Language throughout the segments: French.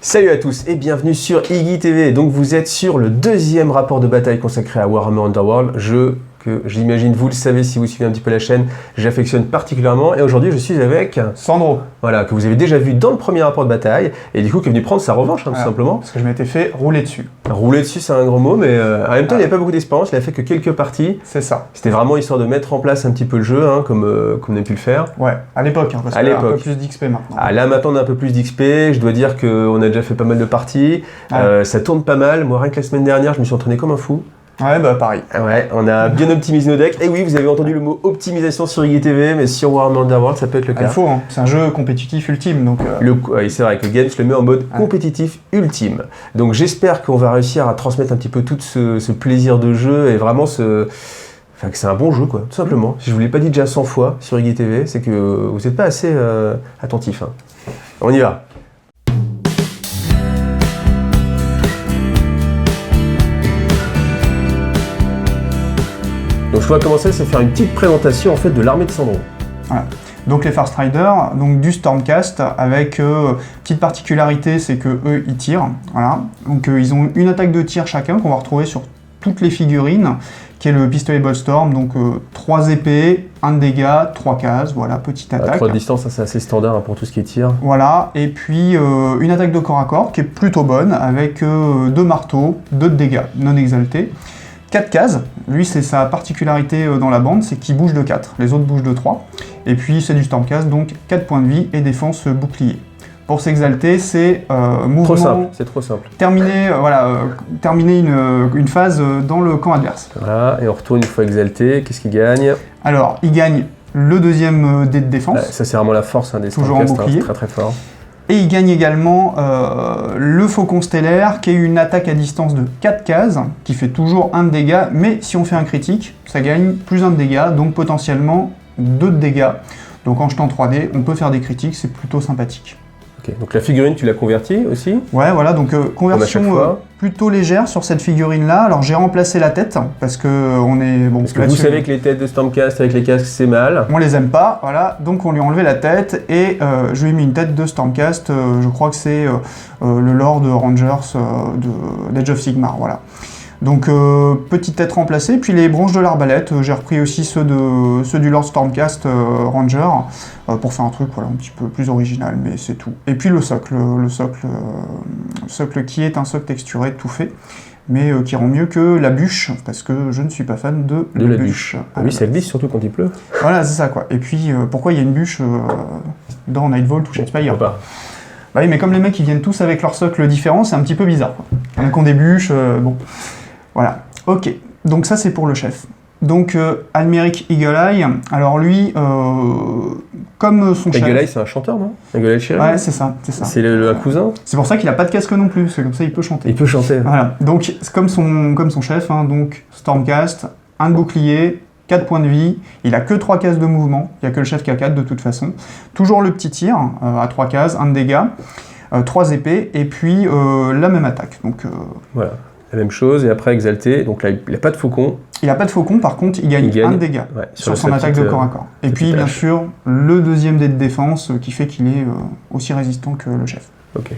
Salut à tous et bienvenue sur Iggy TV. Donc vous êtes sur le deuxième rapport de bataille consacré à Warhammer Underworld, jeu que j'imagine vous le savez si vous suivez un petit peu la chaîne, j'affectionne particulièrement. Et aujourd'hui je suis avec Sandro. Voilà, que vous avez déjà vu dans le premier rapport de bataille et du coup qui est venu prendre sa revanche tout simplement. Parce que je m'étais fait rouler dessus. Rouler dessus c'est un gros mot, mais en même temps il n'y a pas beaucoup d'expérience, il a fait que quelques parties. C'est ça. C'était vraiment histoire de mettre en place un petit peu le jeu, comme on a pu le faire. Ouais, à l'époque, parce qu'il y a un peu plus d'XP maintenant. Ah, là maintenant on a un peu plus d'XP, je dois dire qu'on a déjà fait pas mal de parties, ça tourne pas mal. Moi rien que la semaine dernière je me suis entraîné comme un fou. Ouais, bah pareil. Ouais, on a bien optimisé nos decks. Et oui, vous avez entendu le mot optimisation sur Iggy TV, mais sur Warhammer Underworld, ça peut être le cas. Il faut, hein. C'est un jeu compétitif ultime, donc... Oui, c'est vrai que le game, je le mets en mode compétitif ultime. Donc j'espère qu'on va réussir à transmettre un petit peu tout ce plaisir de jeu et vraiment Enfin, que c'est un bon jeu, quoi, tout simplement. Si je vous l'ai pas dit déjà 100 fois sur Iggy TV, c'est que vous n'êtes pas assez attentif. Hein. On y va. Donc, ce qu'on va commencer, c'est faire une petite présentation en fait de l'armée de Sandro. Voilà. Donc les Farstriders, donc du Stormcast, avec petite particularité, c'est que eux ils tirent. Voilà. Donc ils ont une attaque de tir chacun qu'on va retrouver sur toutes les figurines, qui est le pistolet Boltstorm, donc 3 épées, 1 de dégâts, 3 cases, voilà, petite attaque. 3 de distance, ça c'est assez standard pour tout ce qui est tir. Voilà, et puis une attaque de corps à corps qui est plutôt bonne, avec 2 marteaux, 2 de dégâts, non exaltés. 4 cases, lui c'est sa particularité dans la bande, c'est qu'il bouge de 4, les autres bougent de 3. Et puis c'est du Stormcast, donc 4 points de vie et défense bouclier. Pour s'exalter, c'est mouvement... Trop simple, c'est trop simple. Terminer, terminer une phase dans le camp adverse. Voilà, et on retourne une fois exalté, qu'est-ce qu'il gagne? Alors, il gagne le deuxième dé de défense. Ça c'est vraiment la force des toujours en bouclier. Très très fort. Et il gagne également le Faucon Stellaire, qui est une attaque à distance de 4 cases, qui fait toujours 1 de dégâts, mais si on fait un critique, ça gagne plus 1 de dégâts, donc potentiellement 2 de dégâts. Donc en jetant 3D, on peut faire des critiques, c'est plutôt sympathique. Ok, donc la figurine, tu l'as convertie aussi? Ouais, voilà, donc conversion plutôt légère sur cette figurine-là. Alors j'ai remplacé la tête, parce que on est... Bon, parce que vous savez que les têtes de Stormcast avec les casques, c'est mal. On les aime pas, voilà, donc on lui a enlevé la tête, et je lui ai mis une tête de Stormcast, je crois que c'est le Lord Rangers d'Age of Sigmar, voilà. Donc petite tête remplacée, puis les branches de l'arbalète, j'ai repris aussi ceux du Lord Stormcast Ranger, pour faire un truc voilà, un petit peu plus original, mais c'est tout. Et puis le socle qui est un socle texturé tout fait, mais qui rend mieux que la bûche, parce que je ne suis pas fan de la bûche. Ah oui, ça glisse surtout quand il pleut. Voilà, c'est ça quoi. Et puis pourquoi il y a une bûche dans Nightvolt ou Shadespire? Bah oui, mais comme les mecs ils viennent tous avec leur socle différent, c'est un petit peu bizarre. Il y en a qui ont des bûches, bon... Voilà, ok, donc ça c'est pour le chef. Donc Almeric Eagle-Eye, alors lui, comme son chef... Eagle-Eye c'est un chanteur, non? Eagle-Eye Sheriff? Ouais, c'est ça, c'est ça. C'est un cousin? C'est pour ça qu'il a pas de casque non plus, parce que comme ça il peut chanter. Il peut chanter. Voilà, donc comme son chef, hein, donc Stormcast, 1 de bouclier, 4 points de vie, il a que 3 cases de mouvement, il n'y a que le chef qui a 4 de toute façon. Toujours le petit tir, à 3 cases, 1 de dégâts, 3 épées, et puis la même attaque. Donc, voilà. La même chose, et après exalté, donc là il n'a pas de faucon. Il n'a pas de faucon, par contre il gagne 1 de dégâts sur son attaque de corps à corps. Et puis bien sûr, le deuxième dé de défense qui fait qu'il est aussi résistant que le chef. Ok.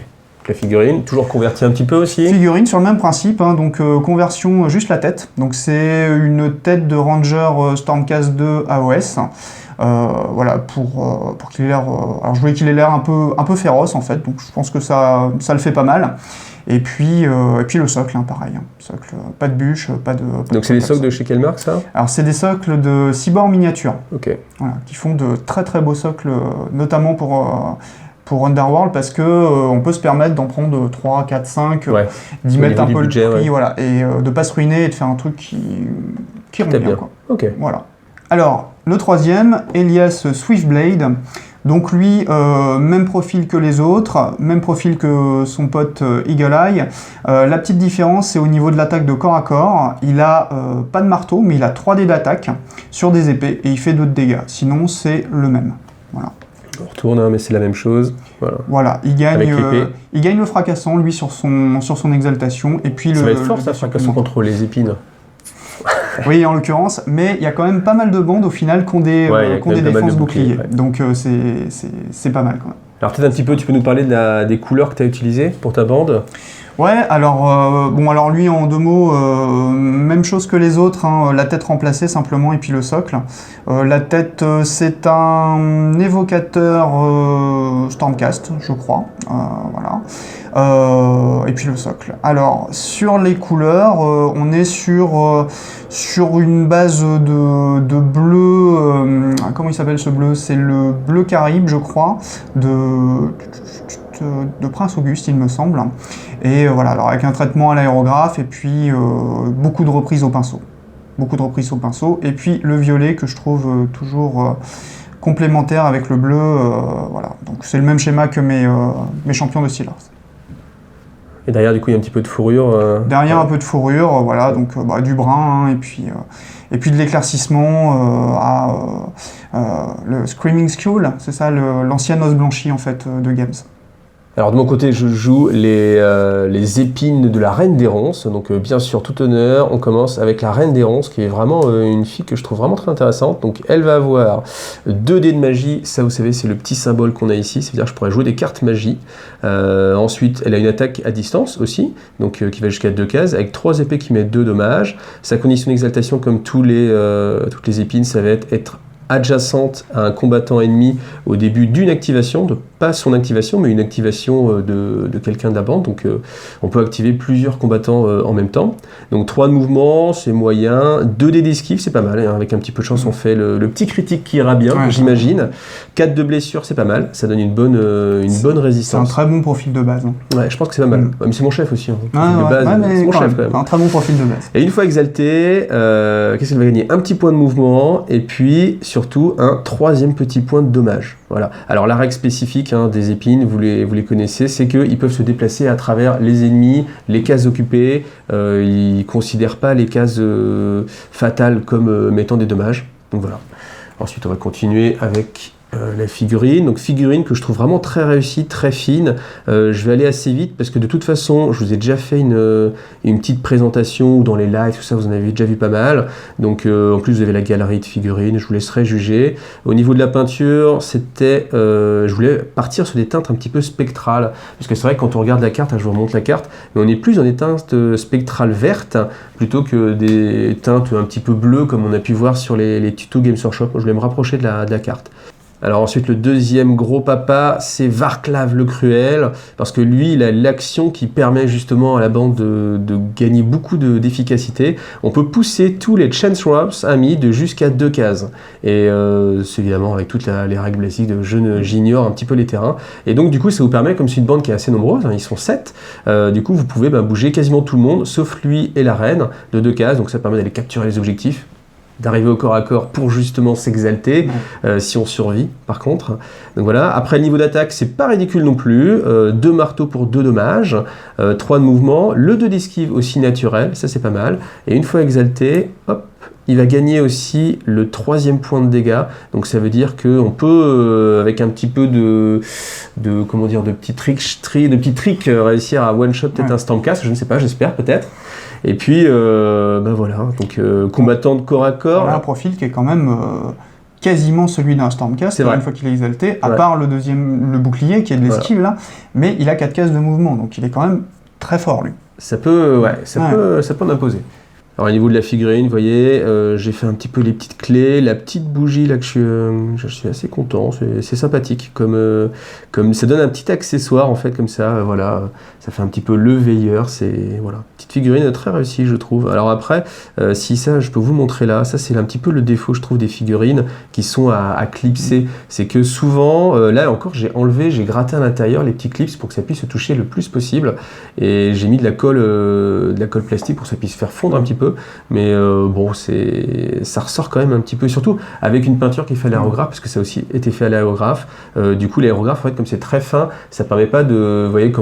La figurine, toujours convertie un petit peu aussi? Figurine sur le même principe, hein, donc conversion juste la tête. Donc c'est une tête de Ranger Stormcast 2 AOS. Voilà, pour qu'il ait l'air... alors je voulais qu'il ait l'air un peu féroce en fait, donc je pense que ça le fait pas mal. Et puis le socle, hein, pareil. Hein. Socle, pas de bûche, pas de... Donc c'est des socles de chez quelle marque ça? Alors c'est des socles de Cyborg Miniature. Ok. Voilà, qui font de très très beaux socles, notamment pour Underworld, parce que on peut se permettre d'en prendre 3, 4, 5, d'y mettre un peu le prix, voilà, et de pas se ruiner et de faire un truc qui rend bien. Quoi. Ok. Voilà. Alors, le troisième, Elias Swiftblade. Donc lui, même profil que les autres, même profil que son pote Eagle-Eye. La petite différence, c'est au niveau de l'attaque de corps à corps. Il a pas de marteau, mais il a 3 dés d'attaque sur des épées, et il fait 2 de dégâts. Sinon, c'est le même. Voilà. On retourne, hein, mais c'est la même chose. Voilà, il gagne le fracassant, lui, sur son exaltation. Et puis ça va être fort, ça, fracassant contre les épines. Oui, en l'occurrence, mais il y a quand même pas mal de bandes au final qui ont des défenses boucliers. Ouais. Donc c'est pas mal quand même. Alors peut-être un petit peu, tu peux nous parler des couleurs que tu as utilisées pour ta bande? Ouais, alors lui en 2 mots, même chose que les autres, hein, la tête remplacée simplement et puis le socle. La tête, c'est un évocateur Stormcast, je crois, voilà. Et puis le socle. Alors sur les couleurs, on est sur une base de bleu. Comment il s'appelle ce bleu? C'est le bleu Caraïbe, je crois, de Prince Auguste, il me semble. Et voilà, alors avec un traitement à l'aérographe et puis beaucoup de reprises au pinceau. Et puis le violet que je trouve toujours complémentaire avec le bleu. Voilà, donc c'est le même schéma que mes champions de Steelers. Et derrière, du coup, il y a un petit peu de fourrure. Derrière, un peu de fourrure, voilà, donc du brun, hein, et puis de l'éclaircissement le Screaming Skull, c'est ça, l'ancienne os blanchie en fait de Games. Alors de mon côté, je joue les épines de la Reine des Ronces. Donc bien sûr, tout honneur, on commence avec la Reine des Ronces, qui est vraiment une fille que je trouve vraiment très intéressante. Donc elle va avoir 2 dés de magie. Ça, vous savez, c'est le petit symbole qu'on a ici. C'est-à-dire que je pourrais jouer des cartes magie. Ensuite, elle a une attaque à distance aussi, donc qui va jusqu'à 2 cases, avec 3 épées qui mettent 2 dommages. Sa condition d'exaltation, comme toutes les épines, ça va être adjacente à un combattant ennemi au début d'une activation, donc pas son activation, mais une activation de quelqu'un de la bande. Donc on peut activer plusieurs combattants en même temps. Donc 3 de mouvement, c'est moyen. 2 dés d'esquive, c'est pas mal. Hein. Avec un petit peu de chance, on fait le petit critique qui ira bien, j'imagine. 4 de blessure, c'est pas mal. Ça donne une bonne résistance. C'est un très bon profil de base. Hein. Ouais, je pense que c'est pas mal. Mais c'est mon chef aussi. Hein. C'est mon chef quand même. Un très bon profil de base. Et une fois exalté, qu'est-ce qu'elle va gagner? Un petit point de mouvement, et puis surtout un 3e petit point de dommage. Voilà. Alors la règle spécifique des épines, vous les connaissez, c'est qu'ils peuvent se déplacer à travers les ennemis, les cases occupées. Ils ne considèrent pas les cases fatales comme mettant des dommages. Donc voilà. Ensuite, on va continuer avec la figurine. Donc figurine que je trouve vraiment très réussie, très fine. Je vais aller assez vite parce que de toute façon, je vous ai déjà fait une petite présentation dans les lives, tout ça, vous en avez déjà vu pas mal. Donc en plus, vous avez la galerie de figurines, je vous laisserai juger. Au niveau de la peinture, c'était, je voulais partir sur des teintes un petit peu spectrales. Parce que c'est vrai que quand on regarde la carte, je vous remonte la carte, mais on est plus dans des teintes spectrales vertes plutôt que des teintes un petit peu bleues comme on a pu voir sur les tutos Games Workshop. Je voulais me rapprocher de la carte. Alors ensuite, le deuxième gros papa, c'est Varclav le Cruel, parce que lui, il a l'action qui permet justement à la bande de gagner beaucoup d'efficacité. On peut pousser tous les chance drops amis de jusqu'à 2 cases. Et c'est évidemment avec toutes les règles basiques de j'ignore un petit peu les terrains. Et donc du coup, ça vous permet, comme c'est une bande qui est assez nombreuse, ils sont 7, du coup vous pouvez bouger quasiment tout le monde, sauf lui et la reine, de 2 cases, donc ça permet d'aller capturer les objectifs, d'arriver au corps à corps pour justement s'exalter, si on survit par contre. Donc voilà, après le niveau d'attaque, c'est pas ridicule non plus, 2 marteaux pour 2 dommages, 3 de mouvement, le 2 d'esquive aussi naturel, ça c'est pas mal, et une fois exalté, hop, il va gagner aussi le 3e point de dégâts, donc ça veut dire qu'on peut, avec un petit peu de petits tricks, réussir à one-shot peut-être un Stormcast, je ne sais pas, j'espère peut-être. Et puis, voilà, donc combattant de corps à corps. On a un profil qui est quand même quasiment celui d'un Stormcast, une fois qu'il est exalté, à part le bouclier qui est de l'esquive là, mais il a 4 cases de mouvement, donc il est quand même très fort lui. Ça peut en imposer. Alors au niveau de la figurine, vous voyez, j'ai fait un petit peu les petites clés, la petite bougie là que je suis assez content, c'est sympathique, comme ça donne un petit accessoire en fait comme ça, voilà, ça fait un petit peu le veilleur, c'est voilà, petite figurine très réussie je trouve. Alors après, si ça je peux vous montrer là, ça c'est un petit peu le défaut je trouve des figurines qui sont à clipser, c'est que souvent, là encore j'ai gratté à l'intérieur les petits clips pour que ça puisse se toucher le plus possible, et j'ai mis de la colle plastique pour que ça puisse faire fondre un petit peu. Mais bon, ça ressort quand même un petit peu, surtout avec une peinture qui est faite à l'aérographe, parce que ça a aussi été fait à l'aérographe. Du coup, l'aérographe, en fait, comme c'est très fin, ça permet pas de, vous voyez,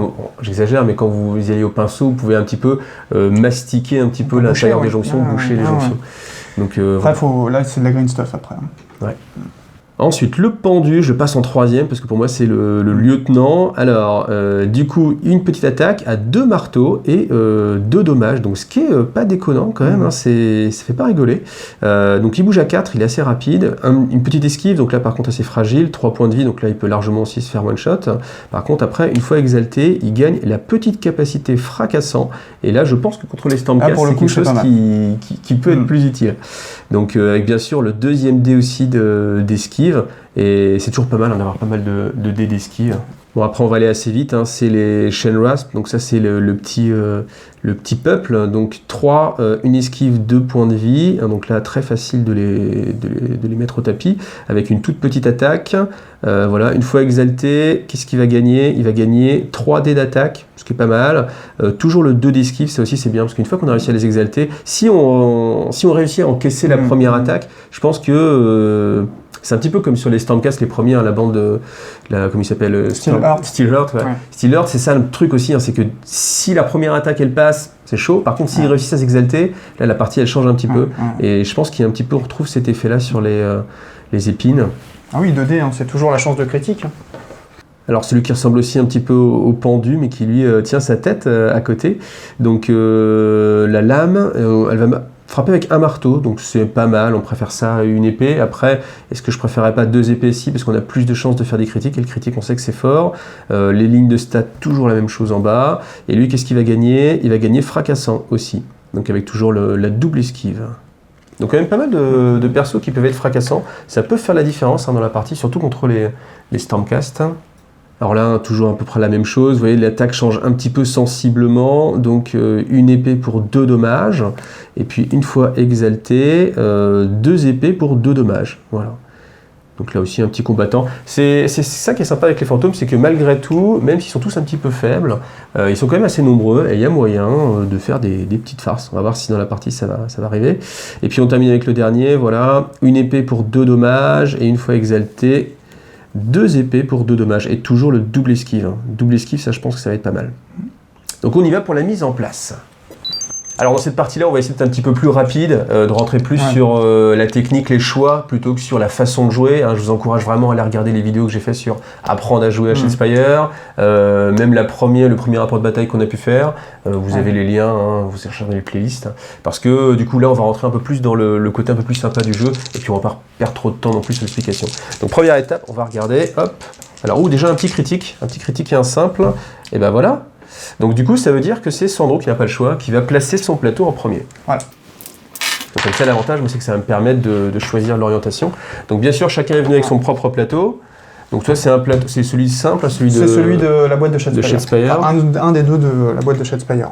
j'exagère, mais quand vous y allez au pinceau, vous pouvez un petit peu mastiquer un petit peu l'intérieur des jonctions, boucher les jonctions. Donc, après, là, c'est de la green stuff après. Hein. Ouais. Ensuite, le pendu, je passe en troisième parce que pour moi c'est le lieutenant. Alors, du coup, une petite attaque à 2 marteaux et 2 dommages. Donc, ce qui est pas déconnant quand même, hein, ça fait pas rigoler. Donc, il bouge à 4, il est assez rapide. Une petite esquive, donc là par contre assez fragile. 3 points de vie, donc là il peut largement aussi se faire one shot. Par contre, après, une fois exalté, il gagne la petite capacité fracassant. Et là, je pense que contre les Stormcast, c'est quelque chose qui peut être plus utile. Donc, avec bien sûr le deuxième dé aussi d'esquive. Et c'est toujours pas mal d'avoir pas mal de dés d'esquive. Bon, après on va aller assez vite, hein. C'est les Shenrasp, donc ça c'est le petit peuple. Donc 3, une esquive, 2 points de vie, hein. Donc là très facile de les mettre au tapis, avec une toute petite attaque. Voilà, une fois exalté, qu'est-ce qu'il va gagner? Il va gagner 3 dés d'attaque, ce qui est pas mal. Toujours le 2 d'esquive, ça aussi c'est bien, parce qu'une fois qu'on a réussi à les exalter, si on réussit à encaisser la première attaque, je pense que... c'est un petit peu comme sur les Stormcast, les premiers, hein, la bande, comment il s'appelle, Steelheart. Ouais. Steelheart, c'est ça le truc aussi, hein, c'est que si la première attaque elle passe, c'est chaud. Par contre, s'ils réussissent à s'exalter, là la partie elle change un petit peu. Et je pense qu'il y a un petit peu, on retrouve cet effet-là sur les épines. Ah oui, 2D, hein, c'est toujours la chance de critique. Hein. Alors celui qui ressemble aussi un petit peu au pendu, mais qui lui tient sa tête à côté. Donc la lame, elle va frapper avec un marteau, donc c'est pas mal, on préfère ça à une épée. Après, est-ce que je préférerais pas 2 épées ici, parce qu'on a plus de chances de faire des critiques, et le critique on sait que c'est fort. Les lignes de stats, toujours la même chose en bas. Et lui, qu'est-ce qu'il va gagner? Il va gagner fracassant aussi, donc avec toujours la double esquive. Donc quand même pas mal de persos qui peuvent être fracassants, ça peut faire la différence dans la partie, surtout contre les Stormcast. Alors là, toujours à peu près la même chose, vous voyez, l'attaque change un petit peu sensiblement, donc une épée pour 2 dommages, et puis une fois exalté, 2 épées pour 2 dommages, voilà. Donc là aussi un petit combattant. C'est ça qui est sympa avec les fantômes, c'est que malgré tout, même s'ils sont tous un petit peu faibles, ils sont quand même assez nombreux, et il y a moyen de faire des petites farces. On va voir si dans la partie ça va arriver. Et puis on termine avec le dernier, voilà, une épée pour 2 dommages, et une fois exalté, 2 épées pour 2 dommages, et toujours le double esquive. Hein. Double esquive, ça je pense que ça va être pas mal. Donc on y va pour la mise en place. Alors dans cette partie-là, on va essayer d'être un petit peu plus rapide, de rentrer plus sur la technique, les choix, plutôt que sur la façon de jouer. Hein. Je vous encourage vraiment à aller regarder les vidéos que j'ai fait sur apprendre à jouer à Shadespire, même le premier rapport de bataille qu'on a pu faire. Vous avez les liens, hein, vous cherchez dans les playlists. Parce que du coup là, on va rentrer un peu plus dans le côté un peu plus sympa du jeu, et puis on va pas perdre trop de temps non plus sur l'explication. Donc première étape, on va regarder, hop. Alors déjà un petit critique et un simple, et ben voilà. Donc du coup, ça veut dire que c'est Sandro qui n'a pas le choix, qui va placer son plateau en premier. Voilà. Donc comme ça, l'avantage, c'est que ça va me permettre de choisir l'orientation. Donc bien sûr, chacun est venu avec son propre plateau. Donc toi, c'est un plateau, c'est celui simple, celui de la boîte de Shadespire. Un des deux de la boîte de Shadespire.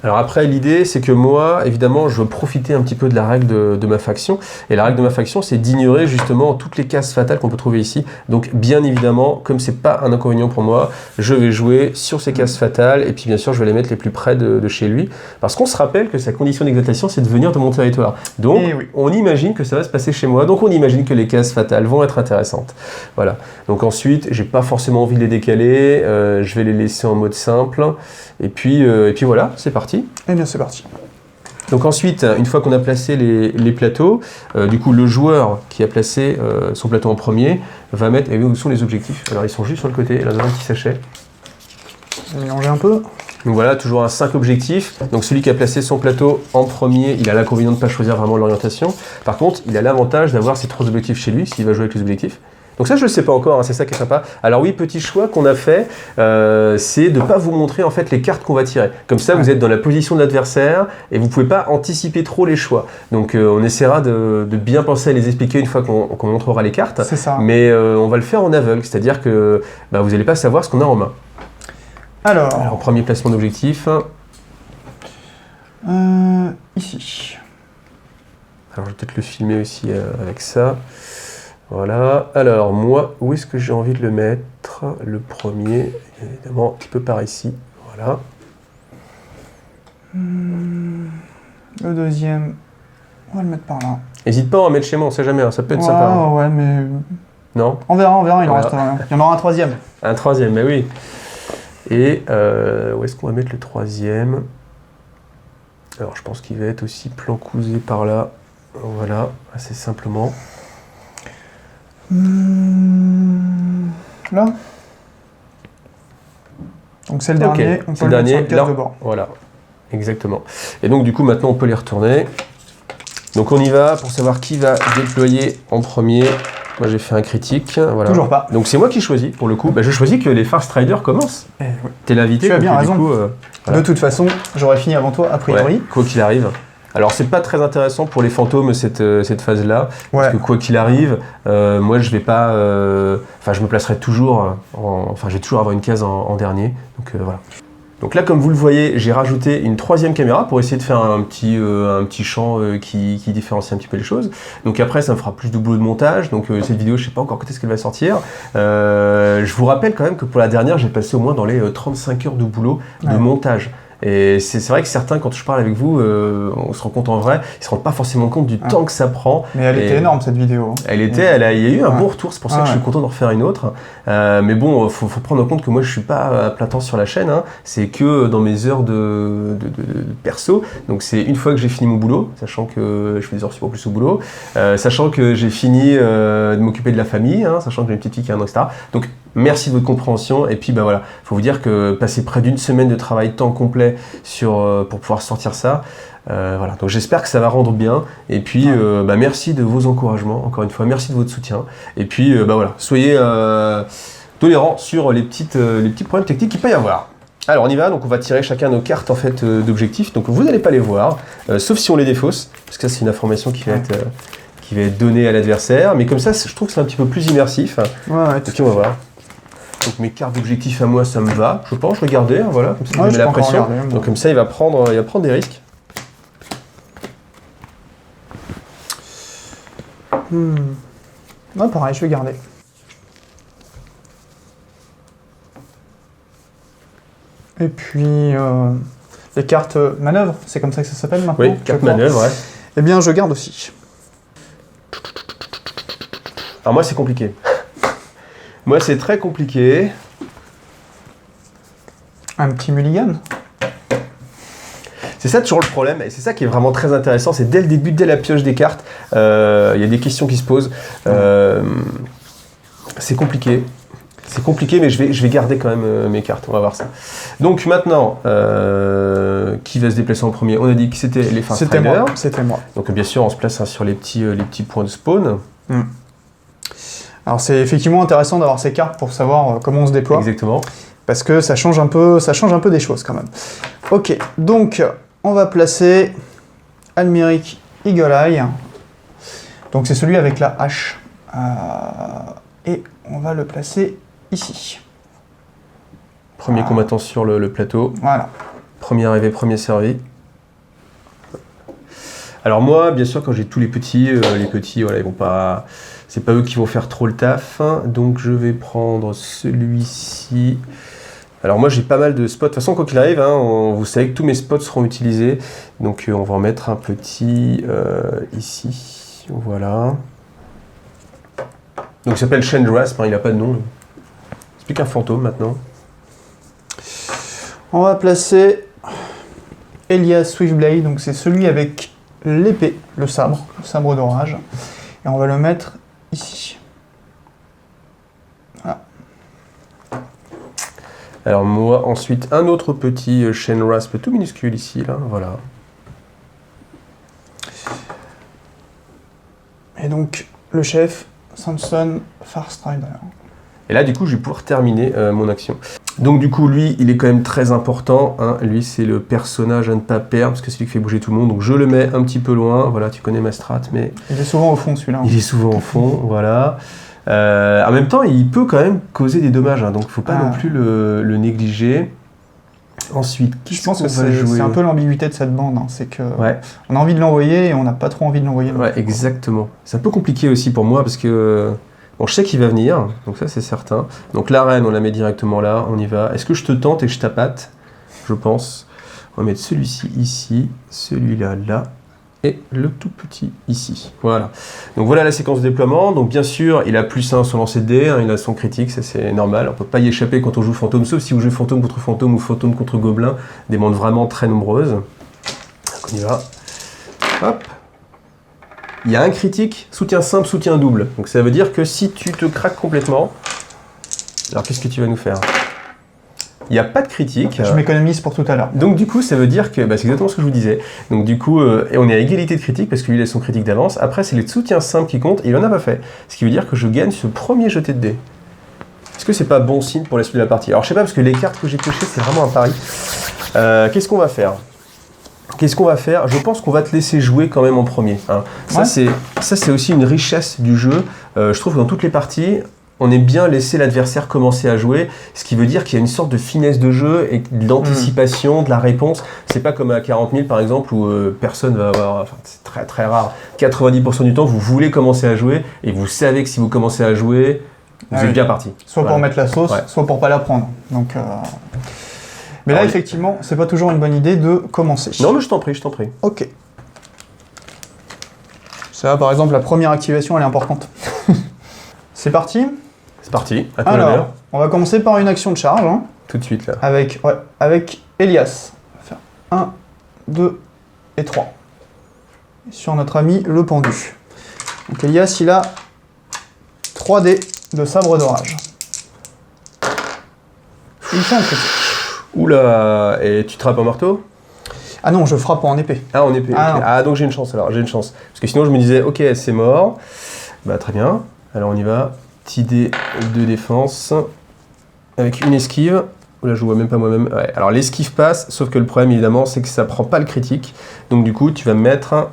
Alors après, l'idée, c'est que moi, évidemment, je veux profiter un petit peu de la règle de ma faction. Et la règle de ma faction, c'est d'ignorer justement toutes les cases fatales qu'on peut trouver ici. Donc bien évidemment, comme c'est pas un inconvénient pour moi, je vais jouer sur ces cases fatales. Et puis bien sûr, je vais les mettre les plus près de chez lui. Parce qu'on se rappelle que sa condition d'exaltation, c'est de venir de mon territoire. Donc on imagine que ça va se passer chez moi. Donc on imagine que les cases fatales vont être intéressantes. Voilà. Donc ensuite, j'ai pas forcément envie de les décaler. Je vais les laisser en mode simple. Et puis voilà, c'est parti. Eh bien, c'est parti. Donc ensuite, une fois qu'on a placé les plateaux, du coup, le joueur qui a placé son plateau en premier va mettre... Et où sont les objectifs? Alors, ils sont juste sur le côté, là, il y en a un qui sachet. Je vais mélanger un peu. Donc voilà, toujours un 5 objectifs. Donc celui qui a placé son plateau en premier, il a l'inconvénient de ne pas choisir vraiment l'orientation. Par contre, il a l'avantage d'avoir ses 3 objectifs chez lui, s'il va jouer avec les objectifs. Donc ça, je ne le sais pas encore, hein, c'est ça qui est sympa. Alors oui, petit choix qu'on a fait, c'est de ne pas vous montrer en fait les cartes qu'on va tirer. Comme ça, vous êtes dans la position de l'adversaire et vous ne pouvez pas anticiper trop les choix. Donc on essaiera de bien penser à les expliquer une fois qu'on montrera les cartes. C'est ça. Mais on va le faire en aveugle, c'est-à-dire que vous n'allez pas savoir ce qu'on a en main. Alors premier placement d'objectif. Ici. Alors je vais peut-être le filmer aussi avec ça. Voilà, alors moi, où est-ce que j'ai envie de le mettre? Le premier, évidemment, un petit peu par ici, voilà. Le deuxième, on va le mettre par là. N'hésite pas à en mettre chez moi, on sait jamais, hein, ça peut être sympa. Hein. Ouais, mais... Non? On verra, il y en aura un troisième. Un troisième, mais oui. Et où est-ce qu'on va mettre le troisième? Alors je pense qu'il va être aussi plancousé par là, voilà, assez simplement. Là. Donc c'est le dernier, on peut le mettre sur une case de bord. Voilà, exactement. Et donc du coup maintenant on peut les retourner. Donc on y va pour savoir qui va déployer en premier. Moi j'ai fait un critique, voilà. Toujours pas. Donc c'est moi qui choisis pour le coup. Je choisis que les Fast Riders commencent. Oui. T'es l'invité. Tu as bien raison. Du coup, voilà. De toute façon, j'aurais fini avant toi, a priori. Ouais, quoi qu'il arrive. Alors c'est pas très intéressant pour les fantômes cette phase-là, parce que quoi qu'il arrive, moi je vais pas, je me placerai toujours, je vais toujours avoir une case en dernier, donc voilà. Donc là, comme vous le voyez, j'ai rajouté une troisième caméra pour essayer de faire un petit champ qui différencie un petit peu les choses. Donc après, ça me fera plus de boulot de montage. Donc cette vidéo, je sais pas encore quand est-ce qu'elle va sortir. Je vous rappelle quand même que pour la dernière, j'ai passé au moins dans les 35 heures de boulot de montage. Et c'est vrai que certains, quand je parle avec vous, on se rend compte en vrai, ils se rendent pas forcément compte du temps que ça prend. Mais elle était énorme cette vidéo. Elle était, il y a eu un bon retour, c'est pour ça que je suis content d'en refaire une autre. Mais bon, faut prendre en compte que moi je suis pas à plein temps sur la chaîne, hein. C'est que dans mes heures de perso. Donc c'est une fois que j'ai fini mon boulot, sachant que je fais des heures support plus au boulot, sachant que j'ai fini de m'occuper de la famille, hein, sachant que j'ai une petite fille qui a un an, etc. Donc merci de votre compréhension. Et puis voilà, faut vous dire que passer près d'une semaine de travail temps complet pour pouvoir sortir ça, voilà. Donc j'espère que ça va rendre bien. Et puis merci de vos encouragements, encore une fois, merci de votre soutien. Et puis voilà, soyez tolérants sur les petits problèmes techniques qu'il peut y avoir. Alors on y va, donc on va tirer chacun nos cartes en fait d'objectifs. Donc vous n'allez pas les voir, sauf si on les défausse, parce que ça c'est une information qui va être donnée à l'adversaire. Mais comme ça, je trouve que c'est un petit peu plus immersif. Ouais, donc on va voir. Donc mes cartes d'objectifs à moi, ça me va, je pense, regardez, hein, voilà, comme ça je mets la pression. Regarder, donc comme ça, il va prendre des risques. Ouais, pareil, je vais garder. Et puis, les cartes manœuvre, c'est comme ça que ça s'appelle maintenant? Oui, cartes manœuvre, ouais. Eh bien, je garde aussi. Alors moi, c'est compliqué. Moi, c'est très compliqué. Un petit mulligan. C'est ça toujours le problème, et c'est ça qui est vraiment très intéressant, c'est dès le début, dès la pioche des cartes, il y a des questions qui se posent. C'est compliqué. C'est compliqué, mais je vais garder quand même mes cartes, on va voir ça. Donc maintenant, qui va se déplacer en premier? On a dit que c'était les Fast Riders. C'était moi. Donc bien sûr, on se place sur les petits points de spawn. Alors c'est effectivement intéressant d'avoir ces cartes pour savoir comment on se déploie. Exactement. Parce que ça change un peu des choses quand même. Ok, donc on va placer Almeric Eagle Eye. Donc c'est celui avec la hache. Et on va le placer ici. Premier combattant sur le plateau. Voilà. Premier arrivé, premier servi. Alors moi, bien sûr, quand j'ai tous les petits, voilà, ils vont pas... C'est pas eux qui vont faire trop le taf. Donc je vais prendre celui-ci. Alors moi, j'ai pas mal de spots. De toute façon, quoi qu'il arrive, hein, vous savez que tous mes spots seront utilisés. Donc on va en mettre un petit ici. Voilà. Donc il s'appelle Chandrasp, il n'a pas de nom. C'est plus qu'un fantôme maintenant. On va placer Elias Swiftblade, donc c'est celui avec l'épée, le sabre d'orage. Et on va le mettre ici. Voilà. Alors moi, ensuite, un autre petit Chandrasp tout minuscule ici, là, voilà. Et donc, le chef, Samson Fast Rider. Et là, du coup, je vais pouvoir terminer mon action. Donc, du coup, lui, il est quand même très important. Hein. Lui, c'est le personnage à ne pas perdre, parce que c'est lui qui fait bouger tout le monde. Donc, je le mets un petit peu loin. Voilà, tu connais ma strat, mais... Il est souvent au fond, celui-là. Il est souvent au fond, voilà. En même temps, il peut quand même causer des dommages, hein, donc il ne faut pas non plus le négliger. Ensuite, je pense que c'est un peu l'ambiguïté de cette bande, hein. C'est que on a envie de l'envoyer et on n'a pas trop envie de l'envoyer. Ouais, exactement. C'est un peu compliqué aussi pour moi parce que bon, je sais qu'il va venir, donc ça c'est certain. Donc la reine, on la met directement là, on y va. Est-ce que je te tente et que je tapate? Je pense. On va mettre celui-ci ici, celui-là là, et le tout petit ici. Voilà. Donc voilà la séquence de déploiement. Donc bien sûr, il a +1 sur lancer de dés, hein, il a son critique, ça c'est normal. On ne peut pas y échapper quand on joue fantôme, sauf si vous jouez fantôme contre fantôme ou fantôme contre gobelin, des mondes vraiment très nombreuses. Donc on y va. Hop. il y a un critique, soutien simple, soutien double. Donc ça veut dire que si tu te craques complètement, alors qu'est-ce que tu vas nous faire? Il n'y a pas de critique. Je m'économise pour tout à l'heure. Donc du coup, ça veut dire que, bah, c'est exactement ce que je vous disais. Donc du coup, et on est à égalité de critique parce que lui il a son critique d'avance. Après, c'est les soutiens simples qui comptent et il en a pas fait. Ce qui veut dire que je gagne ce premier jeté de dés. Est-ce que c'est pas bon signe pour la suite de la partie? Alors je sais pas parce que les cartes que j'ai piochées, c'est vraiment un pari. Qu'est-ce qu'on va faire? Je pense qu'on va te laisser jouer quand même en premier. Hein. Ça, c'est aussi une richesse du jeu. Je trouve que dans toutes les parties, on aime bien laisser l'adversaire commencer à jouer, ce qui veut dire qu'il y a une sorte de finesse de jeu et de l'anticipation, de la réponse. C'est pas comme à 40 000 par exemple où personne va avoir, enfin, c'est très très rare, 90% du temps vous voulez commencer à jouer et vous savez que si vous commencez à jouer, vous êtes bien parti. Soit pour mettre la sauce, soit pour pas la prendre. Donc, mais là effectivement, c'est pas toujours une bonne idée de commencer. Non mais je t'en prie. Ok. Ça par exemple, la première activation elle est importante. C'est parti. C'est parti, à toi Alors, l'honneur. on va commencer par une action de charge. Hein, tout de suite là. avec Elias. On va faire 1, 2 et 3. Et sur notre ami le pendu. Donc Elias, il a 3 dés de sabre d'orage. Il fait un critique. Oula, et tu trappes un marteau? Ah non, je frappe en épée. Ah, en épée, Ah, ok. Ah, donc j'ai une chance alors, j'ai une chance. Parce que sinon je me disais, ok, c'est mort. Bah très bien, alors on y va. Petit dé de défense avec une esquive. Là je vois même pas moi-même. Ouais. Alors l'esquive passe, sauf que le problème évidemment c'est que ça prend pas le critique. Donc du coup tu vas me mettre...